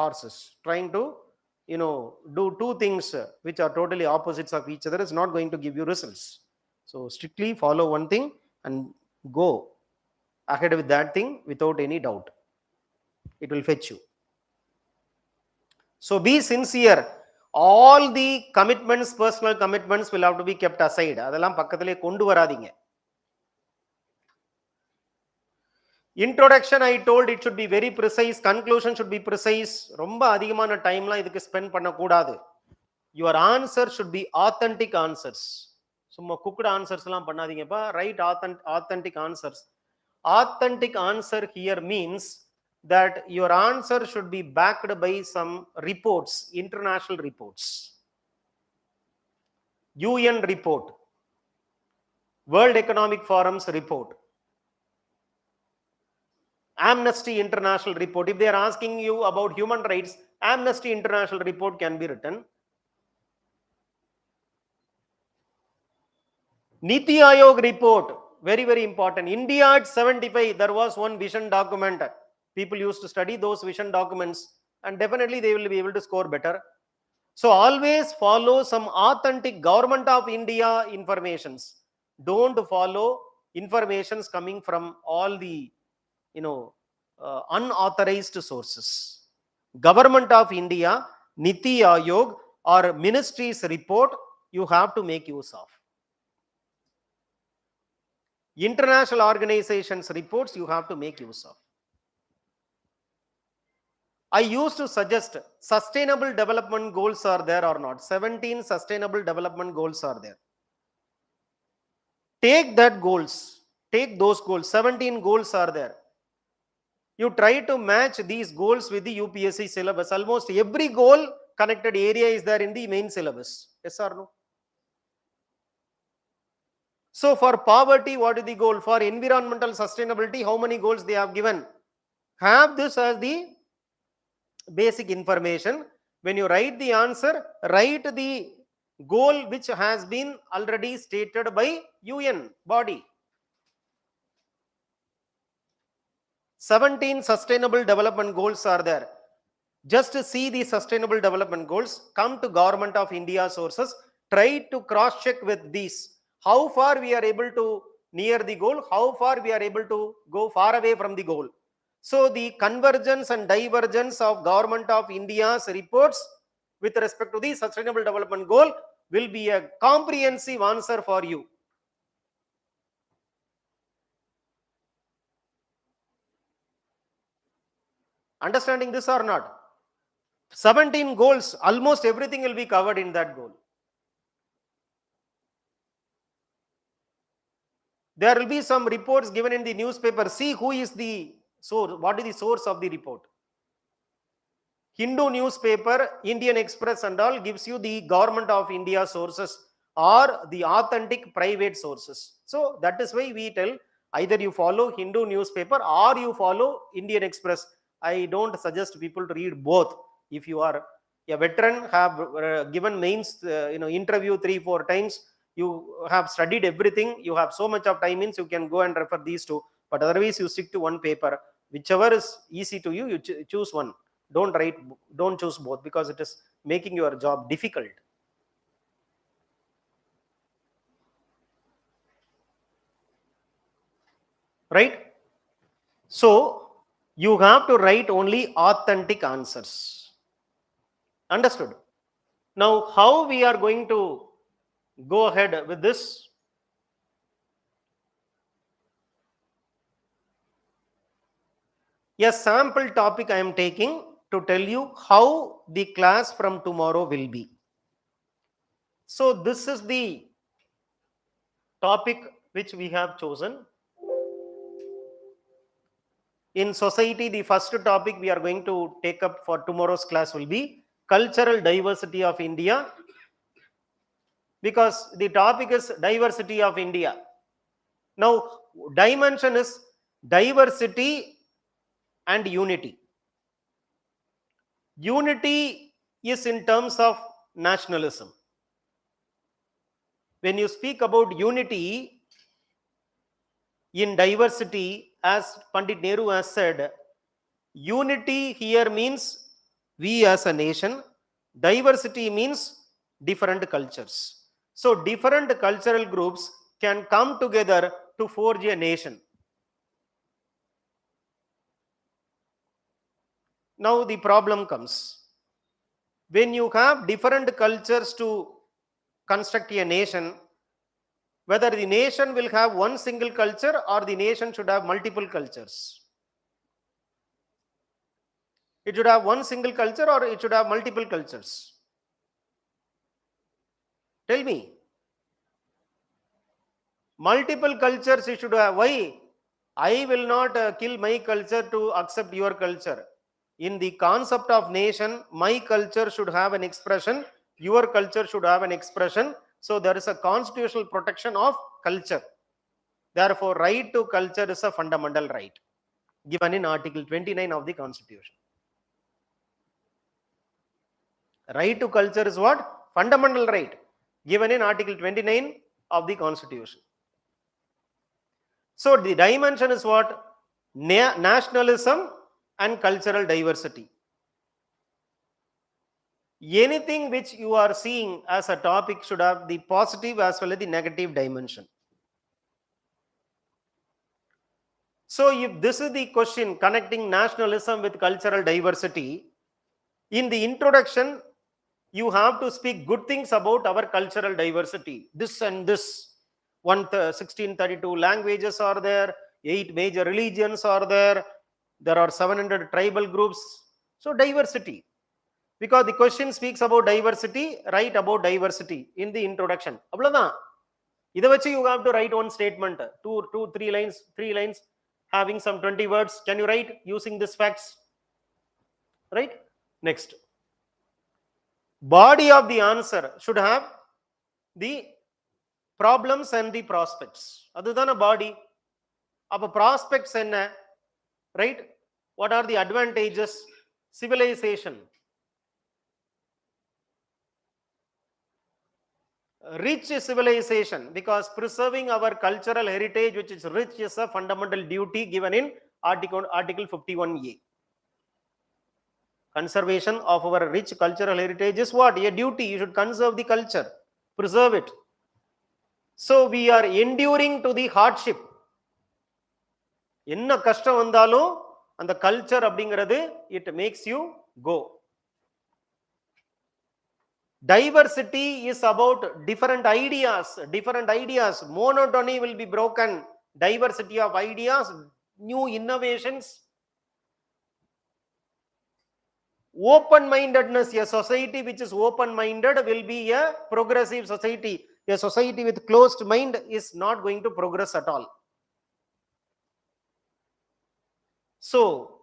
horses, trying to do two things which are totally opposites of each other is not going to give you results. So strictly follow one thing and go ahead with that thing without any doubt. It will fetch you. So be sincere. All the commitments, personal commitments will have to be kept aside. அதெல்லாம் பக்கத்திலே கொண்டு வராதீங்க. Introduction I told it should be very precise, conclusion should be precise. ரொம்ப அதிகமான டைம்லாம் இதுக்கு spend பண்ண கூடாது. Your answer should be authentic answers. சும்மா cooked answers எல்லாம் பண்ணாதீங்கப்பா. Write authentic answers. Authentic answer here means that your answer should be backed by some reports, international reports. UN report, World Economic Forum's report. Amnesty International report. If they are asking you about human rights, Amnesty International report can be written. Niti Aayog report, very, very important. India at 75, there was one vision document. People used to study those vision documents and definitely they will be able to score better. So always follow some authentic government of India informations. Don't follow informations coming from all the, unauthorized sources. Government of India, Niti Aayog or ministry's report, you have to make use of. International organizations reports, you have to make use of. I used to suggest sustainable development goals are there or not. 17 sustainable development goals are there. Take that goals, take those goals. 17 goals are there. You try to match these goals with the UPSC syllabus. Almost every goal connected area is there in the main syllabus. Yes or no? So for poverty, what is the goal? For environmental sustainability, how many goals they have given? Have this as the basic information. When you write the answer, write the goal which has been already stated by UN body. 17 sustainable development goals are there. Just to see the sustainable development goals, come to Government of India sources, try to cross check with these. How far we are able to near the goal, how far we are able to go far away from the goal. So the convergence and divergence of Government of India's reports with respect to the sustainable development goal will be a comprehensive answer for you. Understanding this or not? 17 goals, almost everything will be covered in that goal. There will be some reports given in the newspaper. See who is the source, what is the source of the report. Hindu newspaper, Indian Express and all gives you the Government of India sources or the authentic private sources. So that is why we tell either you follow Hindu newspaper or you follow Indian Express. I don't suggest people to read both. If you are a veteran, have given mains, interview 3-4 times, you have studied everything, you have so much of time means you can go and refer these two. But otherwise you stick to one paper. Whichever is easy to you, you choose one. Don't choose both because it is making your job difficult. Right? So you have to write only authentic answers. Understood? Now, how we are going to go ahead with this? A sample topic I am taking to tell you how the class from tomorrow will be. So this is the topic which we have chosen. In society, the first topic we are going to take up for tomorrow's class will be cultural diversity of India, because the topic is diversity of India. Now, dimension is diversity and unity. Unity is in terms of nationalism. When you speak about unity in diversity, as Pandit Nehru has said, unity here means we as a nation, diversity means different cultures. So different cultural groups can come together to forge a nation. Now the problem comes. When you have different cultures to construct a nation, whether the nation will have one single culture or the nation should have multiple cultures. It should have one single culture or it should have multiple cultures. Tell me. Multiple cultures you should have. Why? I will not kill my culture to accept your culture. In the concept of nation, my culture should have an expression, your culture should have an expression. So there is a constitutional protection of culture. Therefore, right to culture is a fundamental right. given in Article 29 of the Constitution. Right to culture is what? Fundamental right, given in Article 29 of the Constitution. So the dimension is what? Nationalism and cultural diversity. Anything which you are seeing as a topic should have the positive as well as the negative dimension. So if this is the question, connecting nationalism with cultural diversity, in the introduction, you have to speak good things about our cultural diversity. This and this, 1632 languages are there, 8 major religions are there are 700 tribal groups. So diversity. Because the question speaks about diversity, write about diversity in the introduction. You have to write one statement, three lines, having some 20 words. Can you write using these facts? Right? Next. Body of the answer should have the problems and the prospects. Other than a body, of a prospects and right? What are the advantages? Civilization. Rich civilization, because preserving our cultural heritage, which is rich, is a fundamental duty given in Article 51A. Conservation of our rich cultural heritage is what? A duty. You should conserve the culture, preserve it. So we are enduring to the hardship. Enna kashtam vandalum and the culture abdingiradhu, it makes you go. Diversity is about different ideas. Monotony will be broken. Diversity of ideas, new innovations. Open-mindedness. A society which is open-minded will be a progressive society. A society with closed mind is not going to progress at all. So,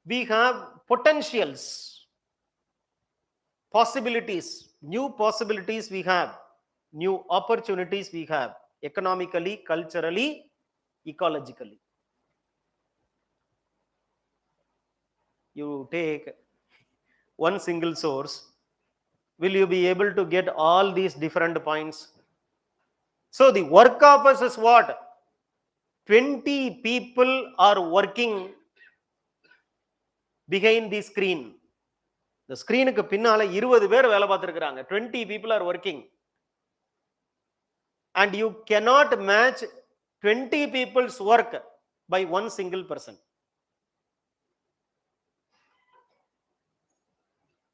we have potentials, possibilities, new possibilities we have, new opportunities we have, economically, culturally, ecologically. You take one single source, will you be able to get all these different points? So the work of us is what? 20 people are working behind the screen. The screen ku pinnala 20 பேர் வேலை பார்த்திருக்காங்க. 20 people are working. And you cannot match 20 people's work by one single person.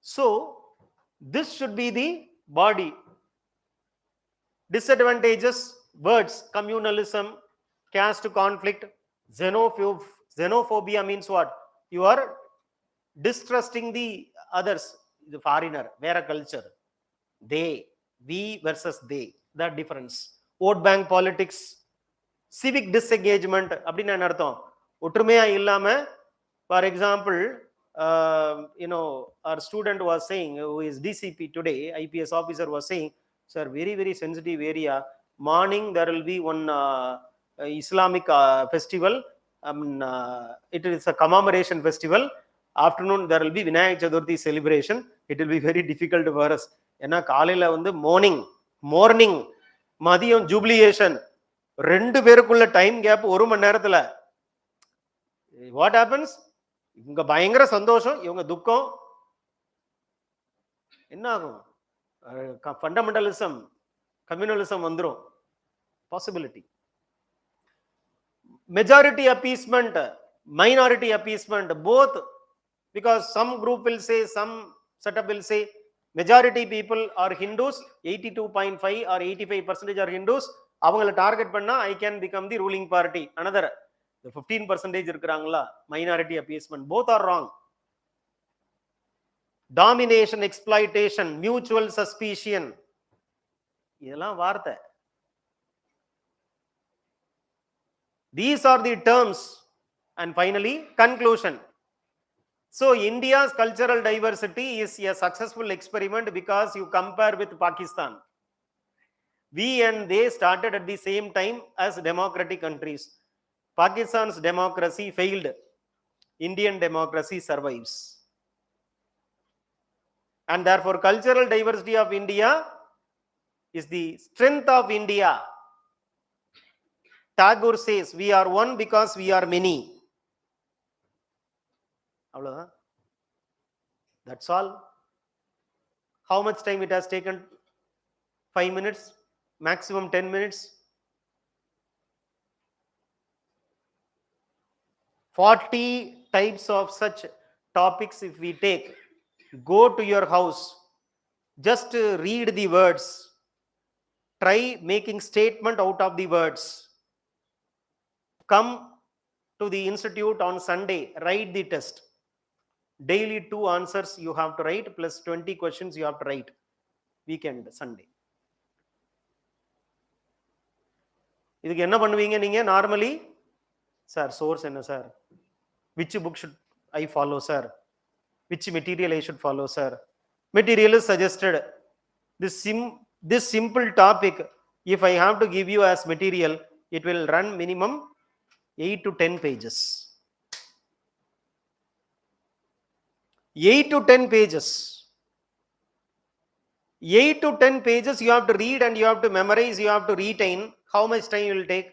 So this should be the body. Disadvantages, words: communalism, caste conflict, xenophobia means what? You are distrusting the others, the foreigner, vera culture, they, we versus they, that difference. Vote bank politics, civic disengagement, அப்படினா என்ன அர்த்தம்? ஒற்றுமையா இல்லாம, for example, our student was saying, who is DCP today, IPS officer, was saying, sir, very, very sensitive area. Morning there will be one Islamic festival. It is a commemoration festival. Afternoon there will be Vinayak Chaturthi celebration. It will be very difficult for us. ஏன்னா காலையில வந்து morning மதியம் ஜூபிலியேஷன், ரெண்டு பேருக்குள்ள time gap 1 மணி நேரத்துல. What happens? இவங்க பயங்கர சந்தோஷம், இவங்க துக்கம். என்ன ஆகும்? ஃபண்டமெண்டலிசம், கம்யூனலிசம் வந்துரும். Possibility. Majority appeasement, minority appeasement, both, because some group will say, some setup will say, majority people are Hindus, 82.5 or 85% are Hindus. அவங்கள டார்கெட் பண்ணா I can become the ruling party. Another, the 15% இருக்கிறாங்களா, minority appeasement. Both are wrong. Domination, exploitation, mutual suspicion, இதெல்லாம் வார்த்தை. These are the terms. And finally, conclusion. So India's cultural diversity is a successful experiment because you compare with Pakistan. We and they started at the same time as democratic countries. Pakistan's democracy failed Indian democracy survives. And therefore, cultural diversity of India is the strength of India. Tagore says, we are one because we are many. That's all. How much time it has taken? 5 minutes, maximum 10 minutes. 40 types of such topics if we take. Go to your house, just read the words. Try making statement out of the words. Come to the institute on Sunday, write the test. Daily 2 answers you have to write plus 20 questions you have to write. Weekend, Sunday. இதுக்கு என்ன பண்ணுவீங்க நீங்க normally? Sir source என்ன sir? Which book should I follow, sir? Which material I should follow, sir? Material is suggested. This simple topic, if I have to give you as material, it will run minimum 8 to 10 pages. 8 to 10 pages. 8 to 10 pages you have to read and you have to memorize, you have to retain. How much time you will take?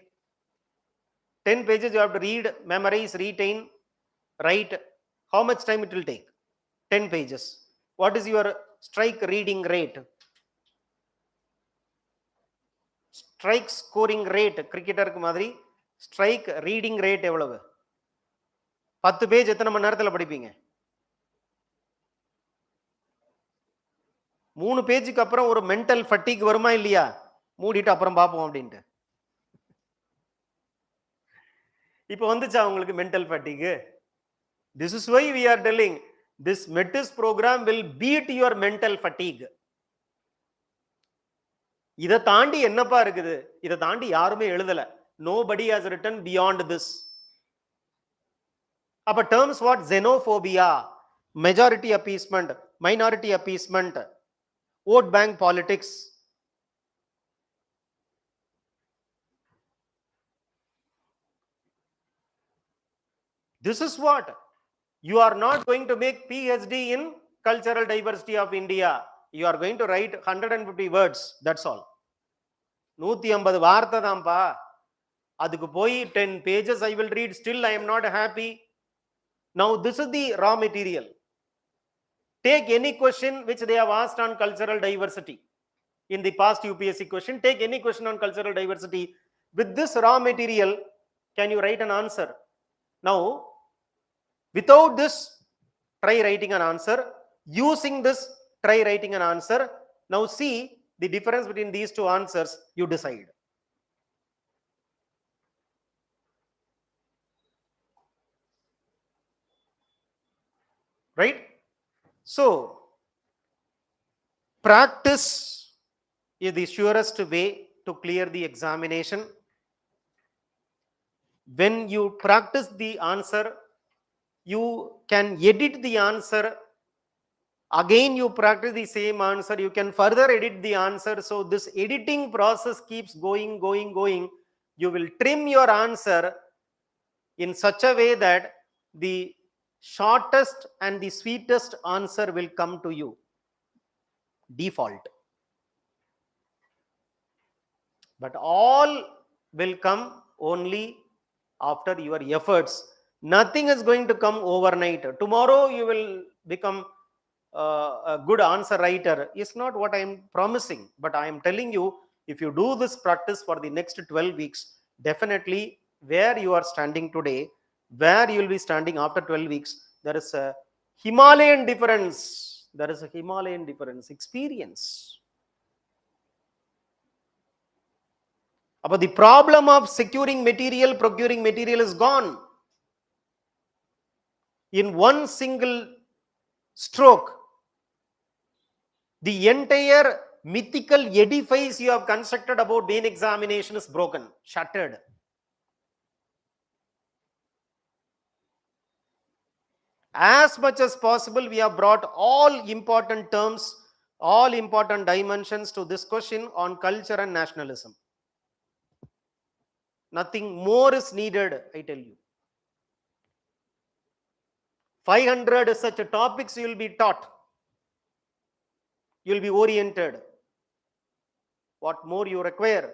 10 pages you have to read, memorize, retain, write. How much time it will take? 10 pages. What is your strike reading rate? Strike scoring rate, cricketer மாதிரி strike reading rate எவ்வளவு? 10 page எத்தனை மணி நேரத்தில் படிப்பீங்க? 3 பேஜுக்கு அப்புறம் ஒரு mental ஃபட்டிக் வருமா இல்லையா? மூடிட்டு அப்புறம் பார்ப்போம் அப்படின்ட்டு. இப்போ வந்துச்சா உங்களுக்கு mental ஃபட்டிக்? This is why we are telling this METIS program will beat your mental fatigue. இதை தாண்டி என்னப்பா இருக்குது? இதை தாண்டி யாருமே எழுதல. Nobody has written beyond this. அப்ப terms what? Xenophobia, majority appeasement, minority appeasement, vote bank politics. This is what? You are not going to make PhD in cultural diversity of India. You are going to write 150 words. That's all. 150 வார்த்தை தான்ப்பா. அதுக்கு போய் 10 pages I will read. Still I am not happy. Now this is the raw material. Take any question which they have asked on cultural diversity. In the past UPSC question, take any question on cultural diversity. With this raw material, can you write an answer? Now, without this, try writing an answer. Using this, try writing an answer. Now see the difference between these two answers, you decide. Right? So, practice is the surest way to clear the examination. When you practice the answer, you can edit the answer. Again you practice the same answer, you can further edit the answer. So this editing process keeps going. You will trim your answer in such a way that the shortest and the sweetest answer will come to you. Default. But all will come only after your efforts. Nothing is going to come overnight. Tomorrow you will become a good answer writer. It's not what I am promising, but I am telling you, if you do this practice for the next 12 weeks, definitely where you are standing today, where you will be standing after 12 weeks, there is a Himalayan difference. There is a Himalayan difference. Experience. But the problem of securing material, procuring material is gone. In one single stroke, the entire mythical edifice you have constructed about main examination is broken, shattered. As much as possible, we have brought all important terms, all important dimensions to this question on culture and nationalism. Nothing more is needed, I tell you. 500 such topics you will be taught. You will be oriented. What more you require?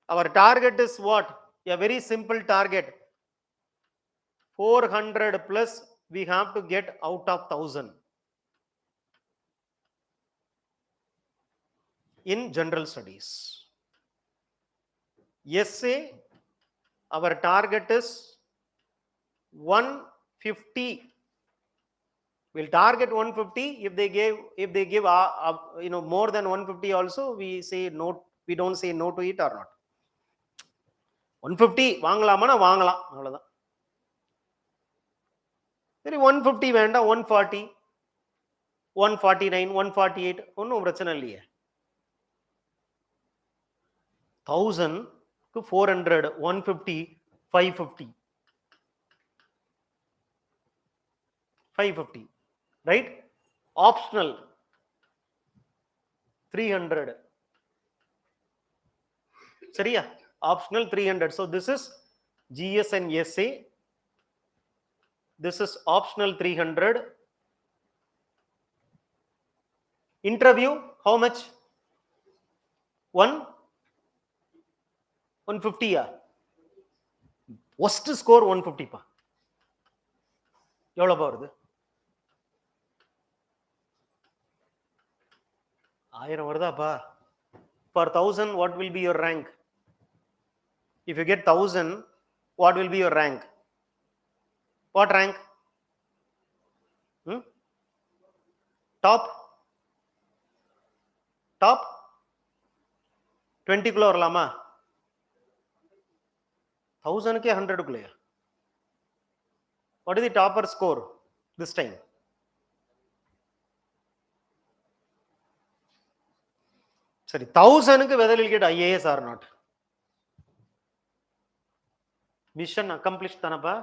Our target is what? A very simple target. 400 plus we have to get out of 1000 in general studies. Essay, our target is 150. We'll target 150. If they give more than 150 also, we say no. We don't say no to it or not. 150 வாங்கலாமானா வாங்கலாம், அவ்வளவுதான். சரி 150 வேண்டாம், 140, 149, 148 ஒன்றும் பிரச்சனை இல்லையே. 1000 to 400, 150, 550, 550, right? Optional 300. சரியா? Optional 300. So this is GS and SA. This is optional 300. Interview, how much? 150. Worst score 150 pa. எவ்வளவு வருது? 1000 வருதாப்பா? For 1000, what will be your rank? If you get 1000, what will be your rank? What rank? Top 20 குள்ள வரலாமா? 1000க்கே 100 குள்ளயா? What is the topper score this time? Sorry, 1000க்கு whether you'll get IAS or not. Mission accomplished தானப்பா?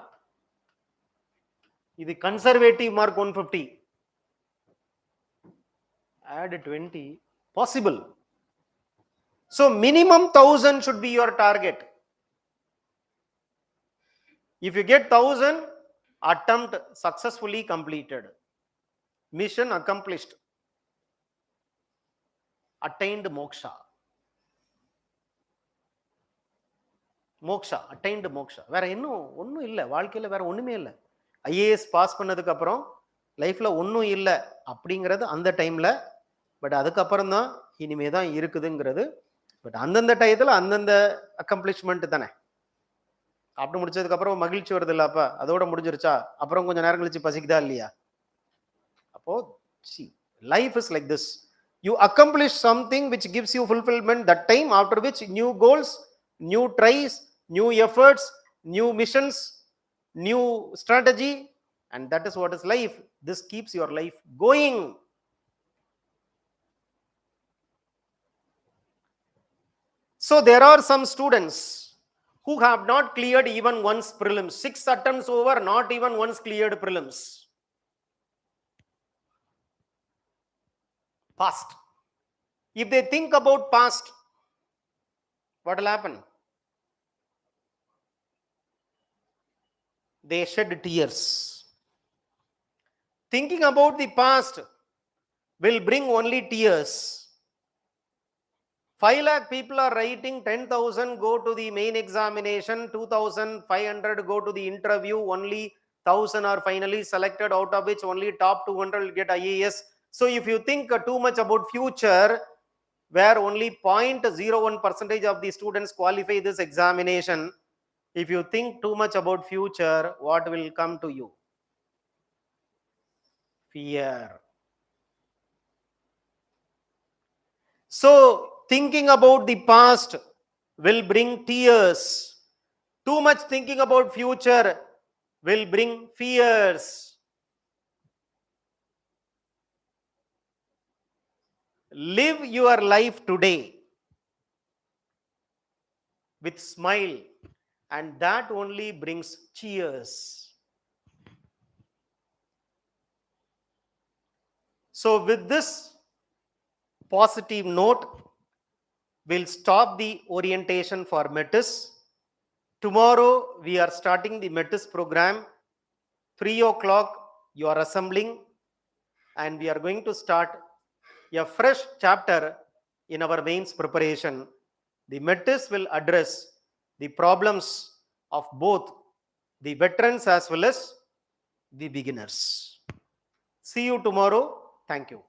இது conservative mark 150. Add 20. Possible. So minimum 1000 should be your target. If you get 1000, attempt successfully completed. Mission accomplished. Attained moksha. Moksha, attained moksha. வேற இன்னும் ஒன்றும் இல்லை வாழ்க்கையில், வேற ஒன்றுமே இல்லை. ஐஏஎஸ் பாஸ் பண்ணதுக்கு அப்புறம் லைஃப்ல ஒன்றும் இல்லை அப்படிங்கிறது அந்த டைம்ல. பட் அதுக்கப்புறம் தான் இனிமே தான் இருக்குதுங்கிறது. பட் அந்தந்த டயத்தில் அந்தந்த அக்கம்ப்ளிஷ்மெண்ட் தானே. சாப்பிட்டு முடிச்சதுக்கு அப்புறம் மகிழ்ச்சி வருது இல்ல, அப்ப அதோட முடிஞ்சிருச்சா? அப்புறம் கொஞ்சம் நேரம் கழிச்சு பசிக்குதா இல்லையா? அப்போ life is like this. You accomplish something which gives you fulfillment that time, after which new goals, new tries, new efforts, new missions, new strategy, and that is what is life. This keeps your life going. So there are some students who have not cleared even once prelims. 6 attempts over, not even once cleared prelims. Past. If they think about past, what will happen? They shed tears. Thinking about the past will bring only tears. 5 lakh people are writing, 10,000 go to the main examination, 2,500 go to the interview, only 1,000 are finally selected, out of which only top 200 will get IAS. So if you think too much about future, where only 0.01% of the students qualify this examination, if you think too much about future, what will come to you? Fear. So thinking about the past will bring tears. Too much thinking about future will bring fears. Live your life today with smile, and that only brings cheers. So with this positive note, we'll stop the orientation for METIS. Tomorrow we are starting the METIS program. 3 o'clock you are assembling, and we are going to start a fresh chapter in our mains preparation. The METIS will address the problems of both the veterans as well as the beginners. See you tomorrow. Thank you.